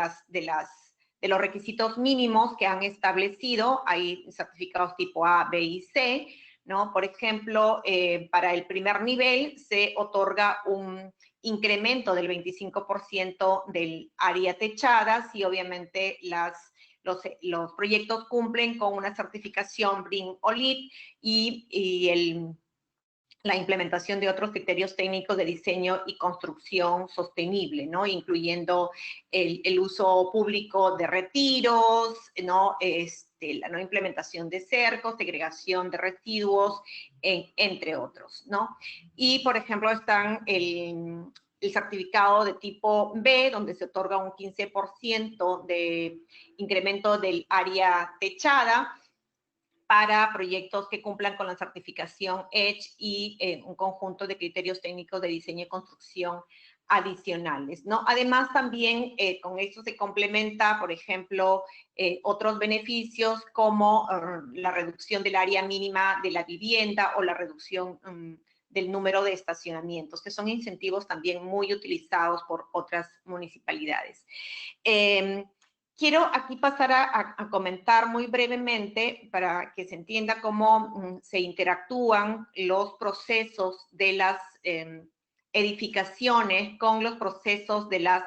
los requisitos mínimos que han establecido. Hay certificados tipo A, B y C, ¿no? Por ejemplo, para el primer nivel se otorga un incremento del 25% del área techada si obviamente los proyectos cumplen con una certificación BREEAM o LEED y la implementación de otros criterios técnicos de diseño y construcción sostenible, ¿no? Incluyendo el uso público de retiros, ¿no? La no implementación de cercos, segregación de residuos, entre otros, ¿no? Y, por ejemplo, están el certificado de tipo B, donde se otorga un 15% de incremento del área techada, para proyectos que cumplan con la certificación EDGE y un conjunto de criterios técnicos de diseño y construcción adicionales, ¿no? Además, también con esto se complementa, por ejemplo, otros beneficios como la reducción del área mínima de la vivienda o la reducción del número de estacionamientos, que son incentivos también muy utilizados por otras municipalidades. Quiero aquí pasar a comentar muy brevemente para que se entienda cómo se interactúan los procesos de las edificaciones con los procesos de las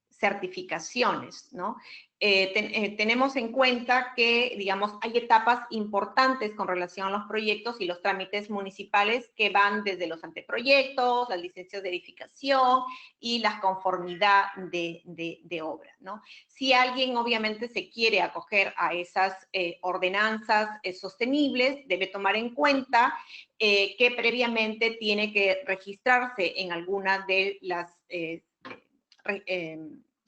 certificaciones, ¿no? Tenemos en cuenta que, digamos, hay etapas importantes con relación a los proyectos y los trámites municipales que van desde los anteproyectos, las licencias de edificación y la conformidad de obra, ¿no? Si alguien obviamente se quiere acoger a esas ordenanzas sostenibles, debe tomar en cuenta que previamente tiene que registrarse en alguna de las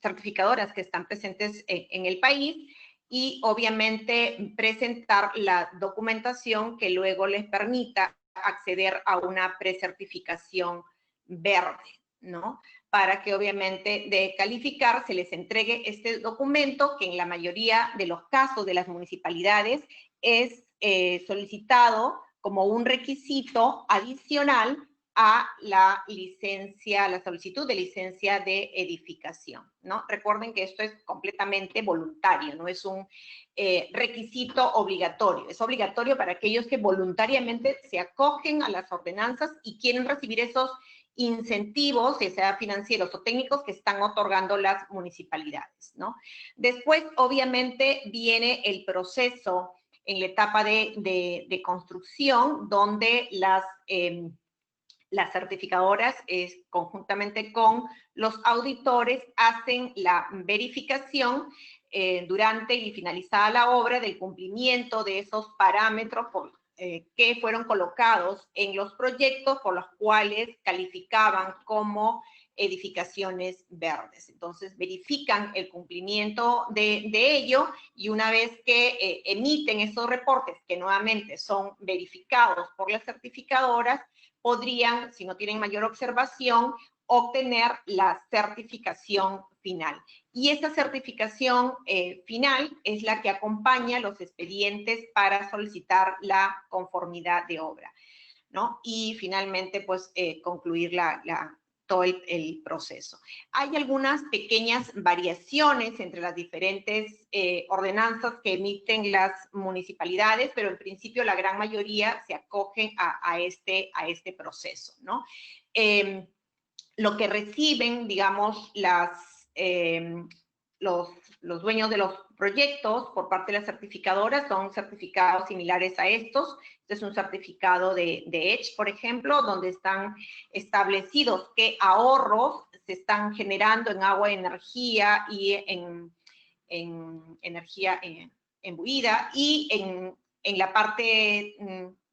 certificadoras que están presentes en el país y obviamente presentar la documentación que luego les permita acceder a una precertificación verde, ¿no? Para que obviamente de calificar se les entregue este documento que en la mayoría de los casos de las municipalidades es solicitado como un requisito adicional a la licencia, la solicitud de licencia de edificación, ¿no? Recuerden que esto es completamente voluntario, no es un requisito obligatorio. Es obligatorio para aquellos que voluntariamente se acogen a las ordenanzas y quieren recibir esos incentivos, ya sea financieros o técnicos, que están otorgando las municipalidades, ¿no? Después, obviamente, viene el proceso en la etapa de construcción, donde las certificadoras, conjuntamente con los auditores, hacen la verificación durante y finalizada la obra del cumplimiento de esos parámetros que fueron colocados en los proyectos por los cuales calificaban como edificaciones verdes. Entonces, verifican el cumplimiento de ello y una vez que emiten esos reportes, que nuevamente son verificados por las certificadoras, podrían, si no tienen mayor observación, obtener la certificación final. Y esa certificación final es la que acompaña los expedientes para solicitar la conformidad de obra, ¿no? Y finalmente, pues, concluir todo el proceso. Hay algunas pequeñas variaciones entre las diferentes ordenanzas que emiten las municipalidades, pero en principio la gran mayoría se acogen a este proceso, ¿no? Lo que reciben, digamos, los dueños de los proyectos por parte de las certificadoras son certificados similares a estos. Este es un certificado de EDGE, por ejemplo, donde están establecidos qué ahorros se están generando en agua, energía y en energía embuida, y en la parte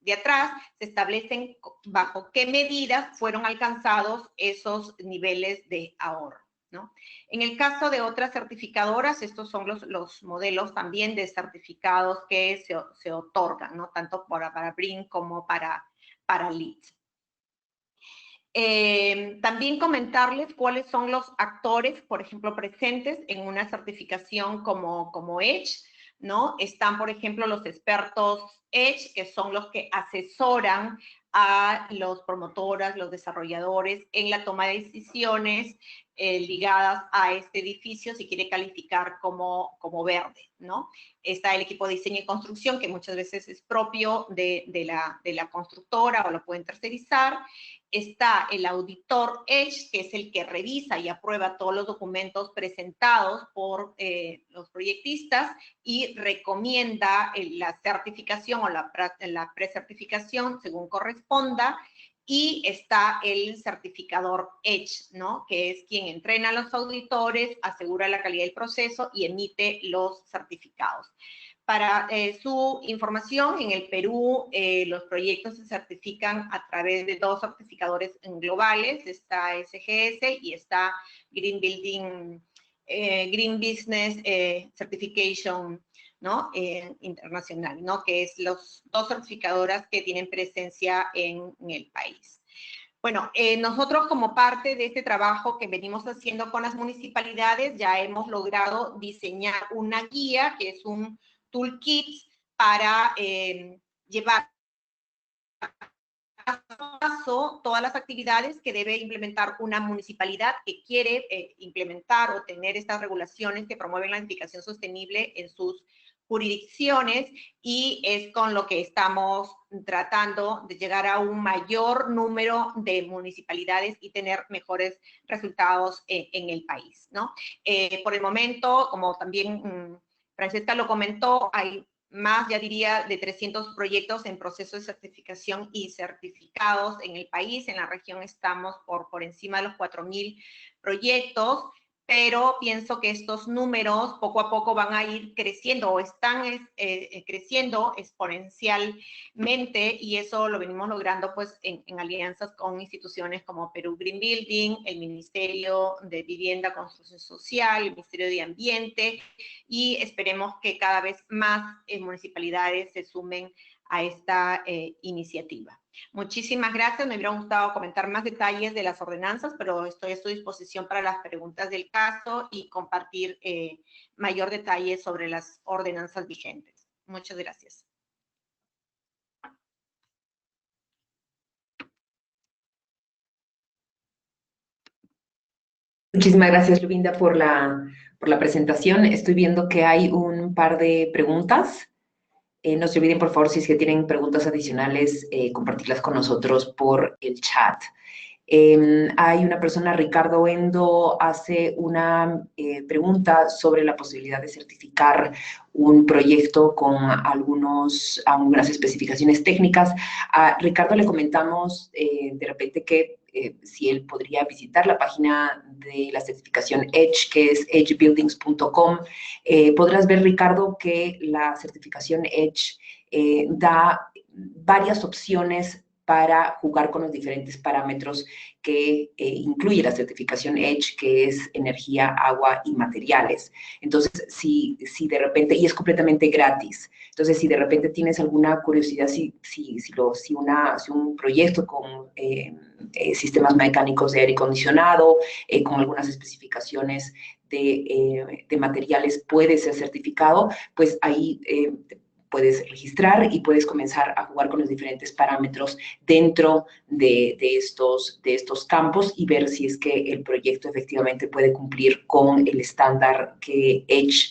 de atrás se establecen bajo qué medidas fueron alcanzados esos niveles de ahorro, ¿no? En el caso de otras certificadoras, estos son los modelos también de certificados que se otorgan, ¿no? Tanto para BRIN como para LEED. También comentarles cuáles son los actores, por ejemplo, presentes en una certificación como EDGE, ¿no? Están, por ejemplo, los expertos EDGE, que son los que asesoran a los promotoras, los desarrolladores en la toma de decisiones ligadas a este edificio, si quiere calificar como verde, ¿no? Está el equipo de diseño y construcción, que muchas veces es propio de la constructora o lo pueden tercerizar. Está el auditor EDGE, que es el que revisa y aprueba todos los documentos presentados por los proyectistas y recomienda la certificación o la precertificación según corresponda. Y está el certificador EDGE, ¿no? Que es quien entrena a los auditores, asegura la calidad del proceso y emite los certificados. Para su información, en el Perú los proyectos se certifican a través de dos certificadores globales. Está SGS y está Green Business Certification, ¿no? Internacional, ¿no? Que es los dos certificadoras que tienen presencia en el país. Bueno, nosotros como parte de este trabajo que venimos haciendo con las municipalidades, ya hemos logrado diseñar una guía, que es un toolkit para llevar a paso todas las actividades que debe implementar una municipalidad que quiere implementar o tener estas regulaciones que promueven la edificación sostenible en sus jurisdicciones, y es con lo que estamos tratando de llegar a un mayor número de municipalidades y tener mejores resultados en el país, ¿no? Por el momento, como también Francesca lo comentó, hay más, ya diría, de 300 proyectos en proceso de certificación y certificados en el país. En la región estamos por encima de los 4.000 proyectos, pero pienso que estos números poco a poco van a ir creciendo o están creciendo exponencialmente, y eso lo venimos logrando pues en alianzas con instituciones como Perú Green Building, el Ministerio de Vivienda, Construcción Social, el Ministerio de Ambiente, y esperemos que cada vez más municipalidades se sumen a esta iniciativa. Muchísimas gracias. Me hubiera gustado comentar más detalles de las ordenanzas, pero estoy a su disposición para las preguntas del caso y compartir mayor detalle sobre las ordenanzas vigentes. Muchas gracias. Muchísimas gracias, Luvinda, por la presentación. Estoy viendo que hay un par de preguntas. No se olviden, por favor, si es que tienen preguntas adicionales, compartirlas con nosotros por el chat. Hay una persona, Ricardo Endo, hace una pregunta sobre la posibilidad de certificar un proyecto con algunas especificaciones técnicas. A Ricardo le comentamos de repente que si él podría visitar la página de la certificación EDGE, que es edgebuildings.com. Podrás ver, Ricardo, que la certificación EDGE da varias opciones para jugar con los diferentes parámetros que incluye la certificación EDGE, que es energía, agua y materiales. Entonces, si de repente, y es completamente gratis, entonces si de repente tienes alguna curiosidad, si un proyecto con sistemas mecánicos de aire acondicionado, con algunas especificaciones de materiales puede ser certificado, pues ahí puedes registrar y puedes comenzar a jugar con los diferentes parámetros dentro de estos campos y ver si es que el proyecto efectivamente puede cumplir con el estándar que EDGE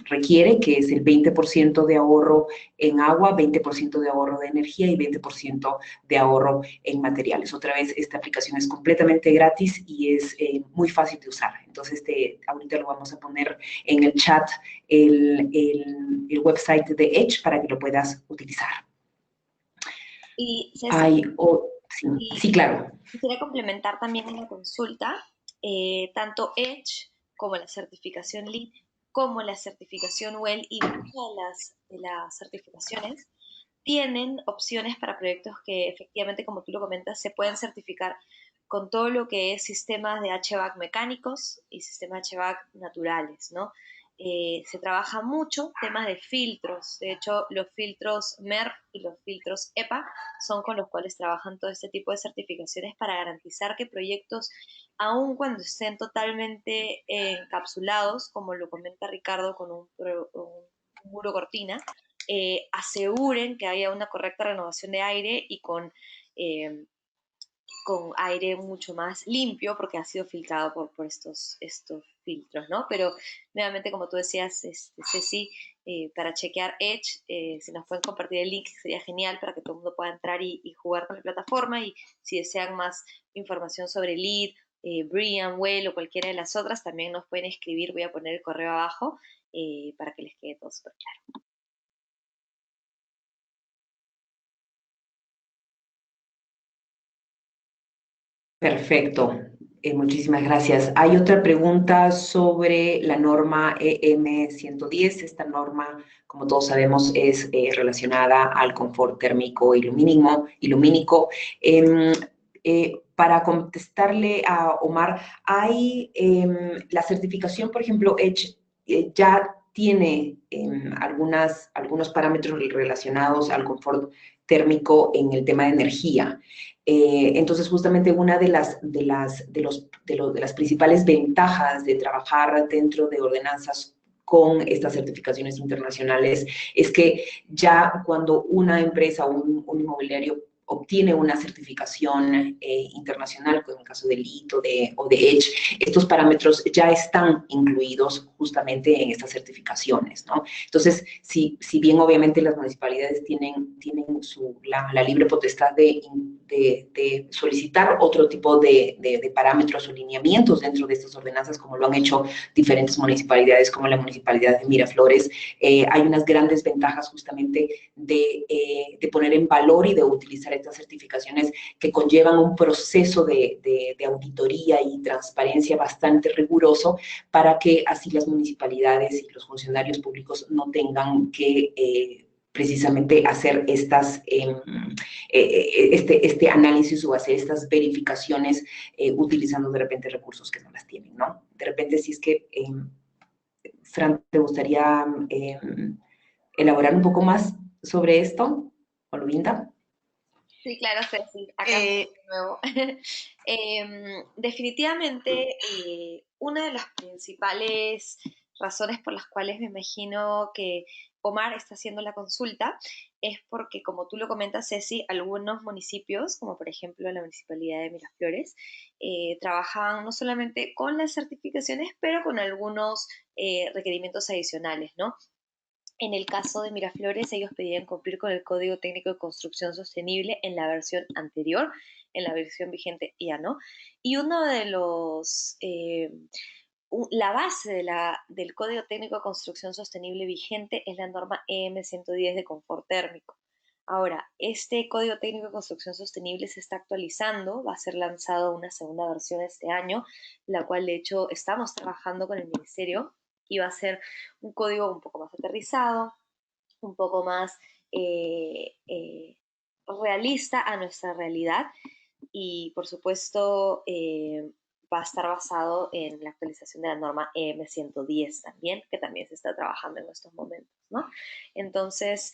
requiere, que es el 20% de ahorro en agua, 20% de ahorro de energía y 20% de ahorro en materiales. Otra vez, esta aplicación es completamente gratis y es muy fácil de usar. Entonces, ahorita lo vamos a poner en el chat, el website de EDGE para que lo puedas utilizar. Y Ceci, sí, claro. Quisiera complementar también en la consulta, tanto EDGE como la certificación LEED, como la certificación WELL y muchas de las certificaciones tienen opciones para proyectos que efectivamente, como tú lo comentas, se pueden certificar con todo lo que es sistemas de HVAC mecánicos y sistemas HVAC naturales, ¿no? Se trabaja mucho temas de filtros. De hecho, los filtros MERV y los filtros EPA son con los cuales trabajan todo este tipo de certificaciones para garantizar que proyectos, aun cuando estén totalmente encapsulados, como lo comenta Ricardo, con un muro cortina, aseguren que haya una correcta renovación de aire y con aire mucho más limpio porque ha sido filtrado por estos filtros, ¿no? Pero nuevamente, como tú decías, Ceci, para chequear EDGE, si nos pueden compartir el link sería genial para que todo el mundo pueda entrar y jugar con la plataforma, y si desean más información sobre LEED, BREEAM, WELL o cualquiera de las otras, también nos pueden escribir, voy a poner el correo abajo para que les quede todo súper claro. Perfecto, muchísimas gracias. Hay otra pregunta sobre la norma EM 110. Esta norma, como todos sabemos, es relacionada al confort térmico y lumínico. Para contestarle a Omar, hay la certificación, por ejemplo, EDGE ya tiene algunos parámetros relacionados al confort térmico en el tema de energía. Entonces, justamente una de las principales ventajas de trabajar dentro de ordenanzas con estas certificaciones internacionales es que ya cuando una empresa o un inmobiliario obtiene una certificación internacional, como en el caso de LEED o de EDGE, estos parámetros ya están incluidos justamente en estas certificaciones, ¿no? Entonces, si bien obviamente las municipalidades tienen la libre potestad de solicitar otro tipo de parámetros o lineamientos dentro de estas ordenanzas, como lo han hecho diferentes municipalidades, como la municipalidad de Miraflores, hay unas grandes ventajas justamente de poner en valor y de utilizar estas certificaciones que conllevan un proceso de auditoría y transparencia bastante riguroso para que así las municipalidades y los funcionarios públicos no tengan que precisamente hacer este análisis o hacer estas verificaciones utilizando de repente recursos que no las tienen, ¿no? De repente, si es que, Fran, ¿te gustaría elaborar un poco más sobre esto? ¿Olvinda? Sí, claro, Ceci, acá de nuevo. Definitivamente, una de las principales razones por las cuales me imagino que Omar está haciendo la consulta es porque, como tú lo comentas, Ceci, algunos municipios, como por ejemplo la Municipalidad de Miraflores, trabajan no solamente con las certificaciones, pero con algunos requerimientos adicionales, ¿no? En el caso de Miraflores, ellos pedían cumplir con el Código Técnico de Construcción Sostenible en la versión anterior, en la versión vigente ya no. Y uno de los, la base del Código Técnico de Construcción Sostenible vigente es la norma EM 110 de confort térmico. Ahora, este Código Técnico de Construcción Sostenible se está actualizando, va a ser lanzado una segunda versión este año, la cual de hecho estamos trabajando con el Ministerio y va a ser un código un poco más aterrizado, un poco más eh, eh, realista a nuestra realidad y por supuesto va a estar basado en la actualización de la norma EM 110 también, que también se está trabajando en estos momentos, ¿no? Entonces,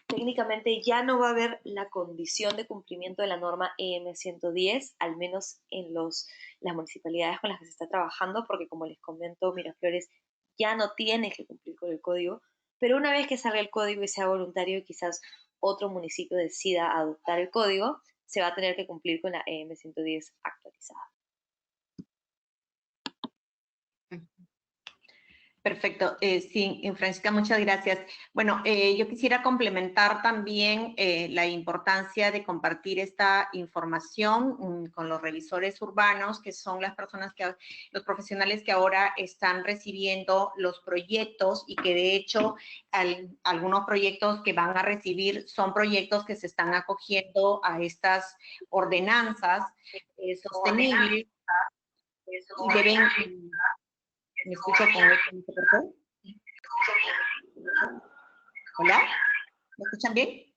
técnicamente ya no va a haber la condición de cumplimiento de la norma EM 110, al menos en las municipalidades con las que se está trabajando, porque como les comento, Miraflores ya no tiene que cumplir con el código, pero una vez que salga el código y sea voluntario y quizás otro municipio decida adoptar el código, se va a tener que cumplir con la EM 110 actualizada. Perfecto. Sí, Francisca, muchas gracias. Bueno, yo quisiera complementar también la importancia de compartir esta información con los revisores urbanos, que son las personas los profesionales que ahora están recibiendo los proyectos y que de hecho algunos proyectos que van a recibir son proyectos que se están acogiendo a estas ordenanzas sostenibles y deben... ¿Me escucho con esto? ¿Hola? ¿Me escuchan bien?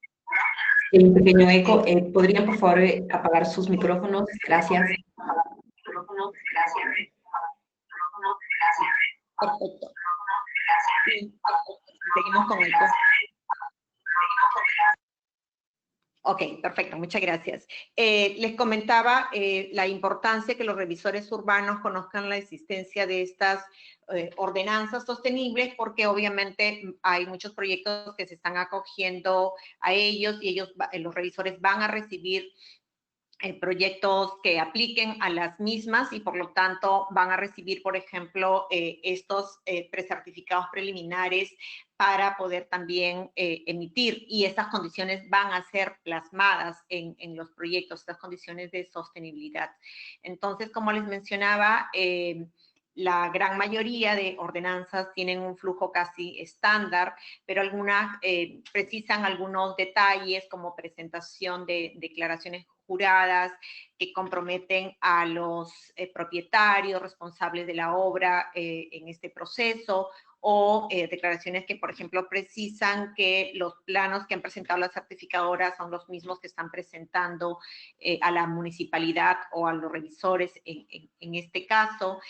Un pequeño eco. ¿Podrían, por favor, apagar sus micrófonos? Gracias. Perfecto. Sí. Seguimos con el post. Ok, perfecto, muchas gracias. Les comentaba la importancia que los revisores urbanos conozcan la existencia de estas ordenanzas sostenibles, porque obviamente hay muchos proyectos que se están acogiendo a ellos y los revisores van a recibir proyectos que apliquen a las mismas y por lo tanto van a recibir, por ejemplo, estos precertificados preliminares para poder también emitir, y estas condiciones van a ser plasmadas en los proyectos, estas condiciones de sostenibilidad. Entonces, como les mencionaba, la gran mayoría de ordenanzas tienen un flujo casi estándar, pero algunas precisan algunos detalles como presentación de declaraciones juradas que comprometen a los propietarios responsables de la obra en este proceso, o declaraciones que, por ejemplo, precisan que los planos que han presentado las certificadoras son los mismos que están presentando a la municipalidad o a los revisores en este caso.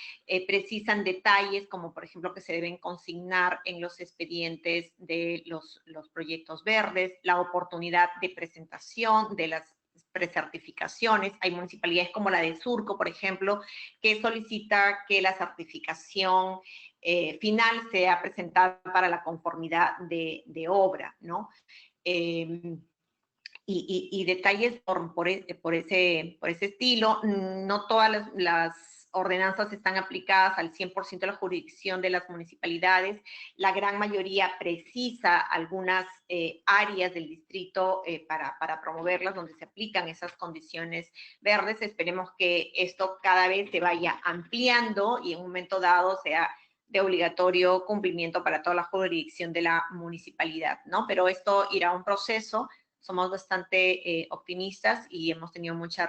Precisan detalles como, por ejemplo, que se deben consignar en los expedientes de los proyectos verdes, la oportunidad de presentación de las precertificaciones. Hay municipalidades como la de Surco, por ejemplo, que solicita que la certificación final sea presentada para la conformidad de obra, ¿no? y detalles por ese estilo. No todas las ordenanzas están aplicadas al 100% de la jurisdicción de las municipalidades. La gran mayoría precisa algunas áreas del distrito para promoverlas, donde se aplican esas condiciones verdes. Esperemos que esto cada vez se vaya ampliando y en un momento dado sea de obligatorio cumplimiento para toda la jurisdicción de la municipalidad, ¿no? Pero esto irá a un proceso. Somos bastante optimistas y hemos tenido mucha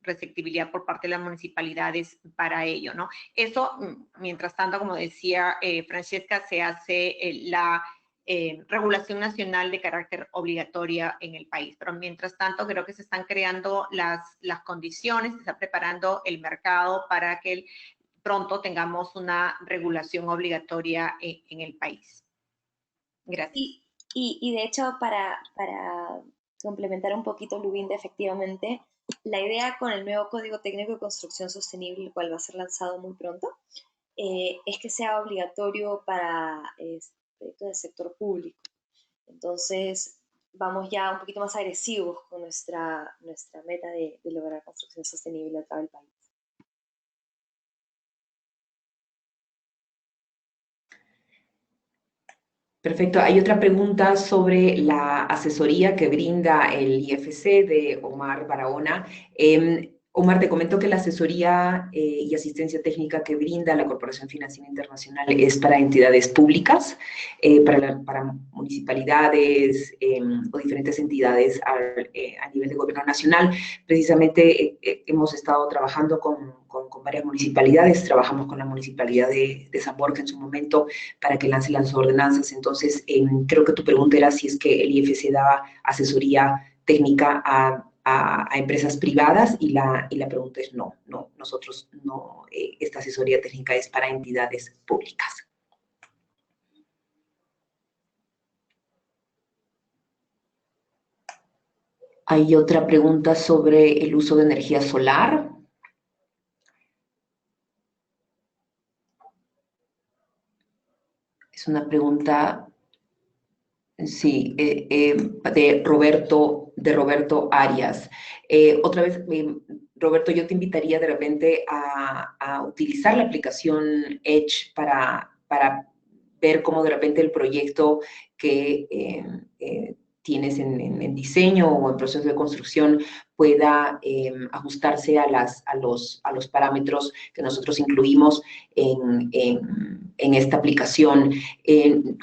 receptibilidad por parte de las municipalidades para ello, ¿no? Eso, mientras tanto, como decía Francesca, se hace la regulación nacional de carácter obligatoria en el país. Pero mientras tanto, creo que se están creando las condiciones, se está preparando el mercado para que pronto tengamos una regulación obligatoria en el país. Gracias. Y de hecho, para complementar un poquito, Lubinda, efectivamente, la idea con el nuevo Código Técnico de Construcción Sostenible, el cual va a ser lanzado muy pronto, es que sea obligatorio para proyectos del sector público. Entonces, vamos ya un poquito más agresivos con nuestra meta de lograr construcción sostenible a través del país. Perfecto. Hay otra pregunta sobre la asesoría que brinda el IFC de Omar Barahona. Omar, te comento que la asesoría y asistencia técnica que brinda la Corporación Financiera Internacional es para entidades públicas, para municipalidades o diferentes entidades a nivel de gobierno nacional. Precisamente hemos estado trabajando con varias municipalidades. Trabajamos con la municipalidad de San Borja en su momento para que lance las ordenanzas. Entonces, creo que tu pregunta era si es que el IFC daba asesoría técnica a empresas privadas y la pregunta es no, nosotros no, esta asesoría técnica es para entidades públicas. Hay otra pregunta sobre el uso de energía solar. Es una pregunta, sí, de Roberto Arias. Otra vez, Roberto, yo te invitaría de repente a utilizar la aplicación Edge para ver cómo de repente el proyecto que tienes en diseño o en proceso de construcción pueda ajustarse a los parámetros que nosotros incluimos en esta aplicación.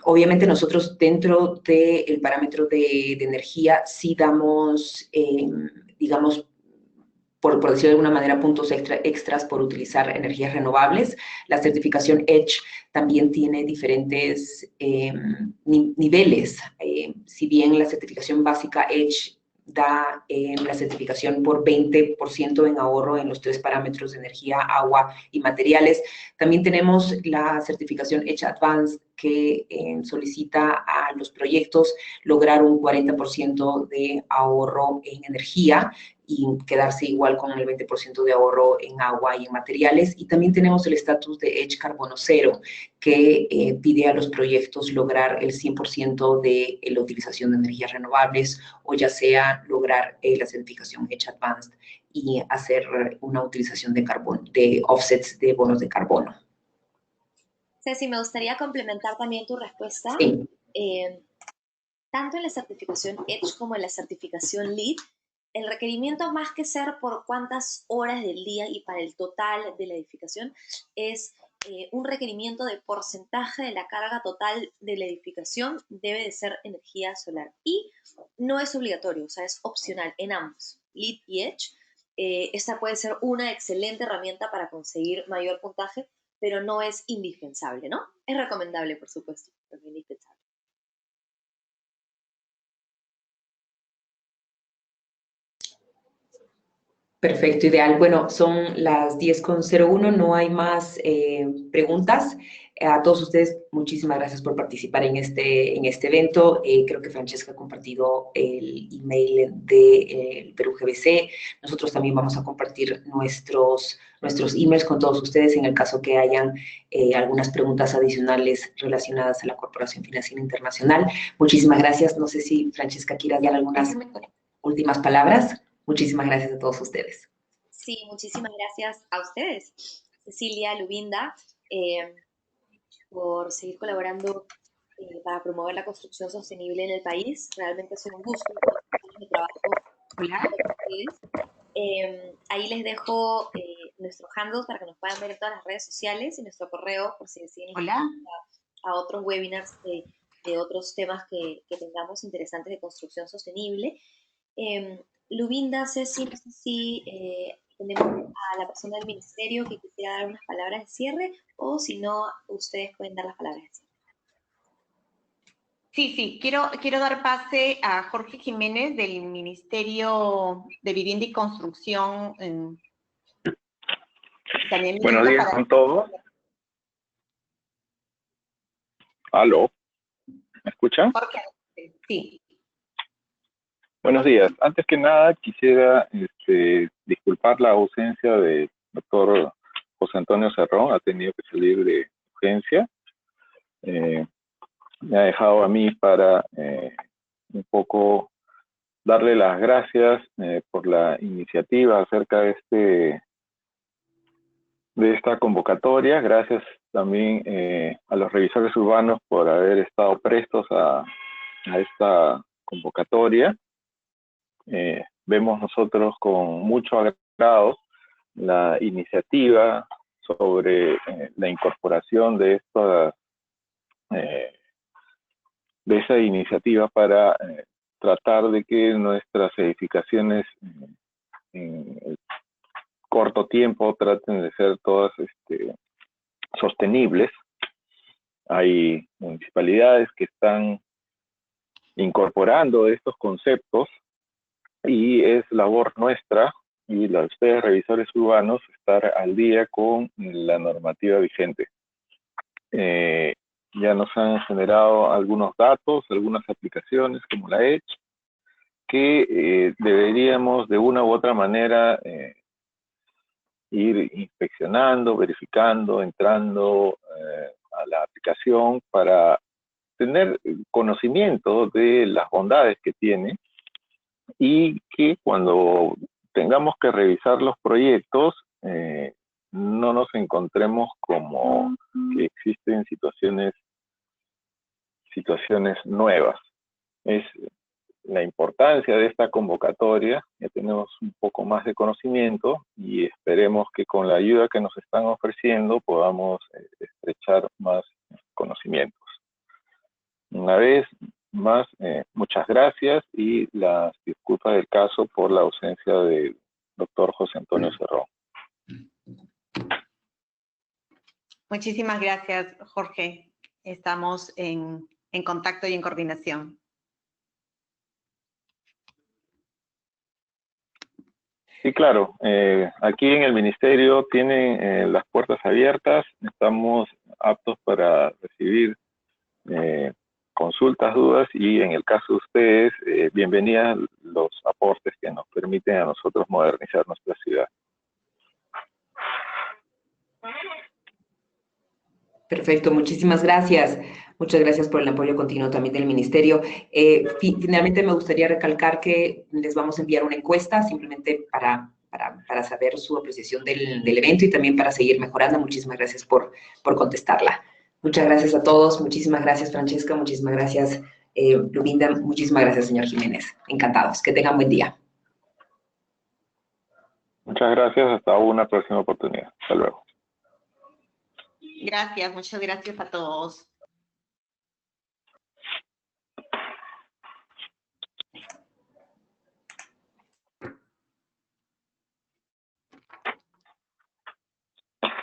Obviamente nosotros dentro del parámetro de energía sí damos, digamos, por decirlo de alguna manera, puntos extras por utilizar energías renovables. La certificación EDGE también tiene diferentes niveles. Si bien la certificación básica EDGE da la certificación por 20% en ahorro en los 3 parámetros de energía, agua y materiales, también tenemos la certificación EDGE Advanced que solicita a los proyectos lograr un 40% de ahorro en energía y quedarse igual con el 20% de ahorro en agua y en materiales. Y también tenemos el estatus de EDGE Carbono Cero, que pide a los proyectos lograr el 100% de la utilización de energías renovables, o ya sea lograr la certificación EDGE Advanced y hacer una utilización de offsets de bonos de carbono. Ceci, me gustaría complementar también tu respuesta. Sí. Tanto en la certificación EDGE como en la certificación LEED, el requerimiento, más que ser por cuántas horas del día y para el total de la edificación, es un requerimiento de porcentaje de la carga total de la edificación debe de ser energía solar. Y no es obligatorio, o sea, es opcional en ambos, LEED y EDGE. Esta puede ser una excelente herramienta para conseguir mayor puntaje, pero no es indispensable, ¿no? Es recomendable, por supuesto, pero no indispensable. Perfecto, ideal. Bueno, son las 10:01, no hay más preguntas. A todos ustedes, muchísimas gracias por participar en este evento. Creo que Francesca ha compartido el email del Perú GBC. Nosotros también vamos a compartir nuestros emails con todos ustedes en el caso que hayan algunas preguntas adicionales relacionadas a la Corporación Financiera Internacional. Muchísimas gracias. No sé si Francesca quiere dar algunas... últimas palabras. Muchísimas gracias a todos ustedes. Sí, muchísimas gracias a ustedes, Cecilia, Lubinda, eh, por seguir colaborando para promover la construcción sostenible en el país. Realmente es un gusto compartir mi trabajo Hola. con ustedes. Ahí les dejo nuestros handles para que nos puedan ver en todas las redes sociales y nuestro correo por si deciden Hola. a otros webinars de otros temas que tengamos interesantes de construcción sostenible. Lubinda, Ceci, no sé si tenemos a la persona del ministerio que quisiera dar unas palabras de cierre o si no, ustedes pueden dar las palabras de cierre. Sí, quiero dar pase a Jorge Jiménez del Ministerio de Vivienda y Construcción. También Buenos días con todos. ¿Aló? ¿Me escuchan? Jorge, sí. Buenos días. Antes que nada, quisiera disculpar la ausencia del doctor José Antonio Cerrón. Ha tenido que salir de urgencia. Me ha dejado a mí para un poco darle las gracias por la iniciativa acerca de esta convocatoria. Gracias también a los revisores urbanos por haber estado prestos a esta convocatoria. Vemos nosotros con mucho agrado la iniciativa sobre la incorporación de esa iniciativa para tratar de que nuestras edificaciones en el corto tiempo traten de ser todas sostenibles. Hay municipalidades que están incorporando estos conceptos y es labor nuestra y la de ustedes, revisores urbanos, estar al día con la normativa vigente. Ya nos han generado algunos datos, algunas aplicaciones como la Edge, que deberíamos de una u otra manera ir inspeccionando, verificando, entrando a la aplicación para tener conocimiento de las bondades que tiene y que cuando tengamos que revisar los proyectos no nos encontremos como que existen situaciones nuevas. Es la importancia de esta convocatoria. Ya tenemos un poco más de conocimiento y esperemos que con la ayuda que nos están ofreciendo podamos estrechar más conocimientos. Una vez más, muchas gracias y las disculpas del caso por la ausencia del doctor José Antonio Cerrón. Muchísimas gracias, Jorge. Estamos en contacto y en coordinación. Sí, claro. Aquí en el Ministerio tienen las puertas abiertas. Estamos aptos para recibir consultas, dudas y en el caso de ustedes, bienvenidas los aportes que nos permiten a nosotros modernizar nuestra ciudad. Perfecto, muchísimas gracias. Muchas gracias por el apoyo continuo también del Ministerio. Finalmente me gustaría recalcar que les vamos a enviar una encuesta simplemente para saber su apreciación del evento y también para seguir mejorando. Muchísimas gracias por contestarla. Muchas gracias a todos. Muchísimas gracias, Francesca. Muchísimas gracias, Lubinda. Muchísimas gracias, señor Jiménez. Encantados. Que tengan buen día. Muchas gracias. Hasta una próxima oportunidad. Hasta luego. Gracias, muchas gracias a todos.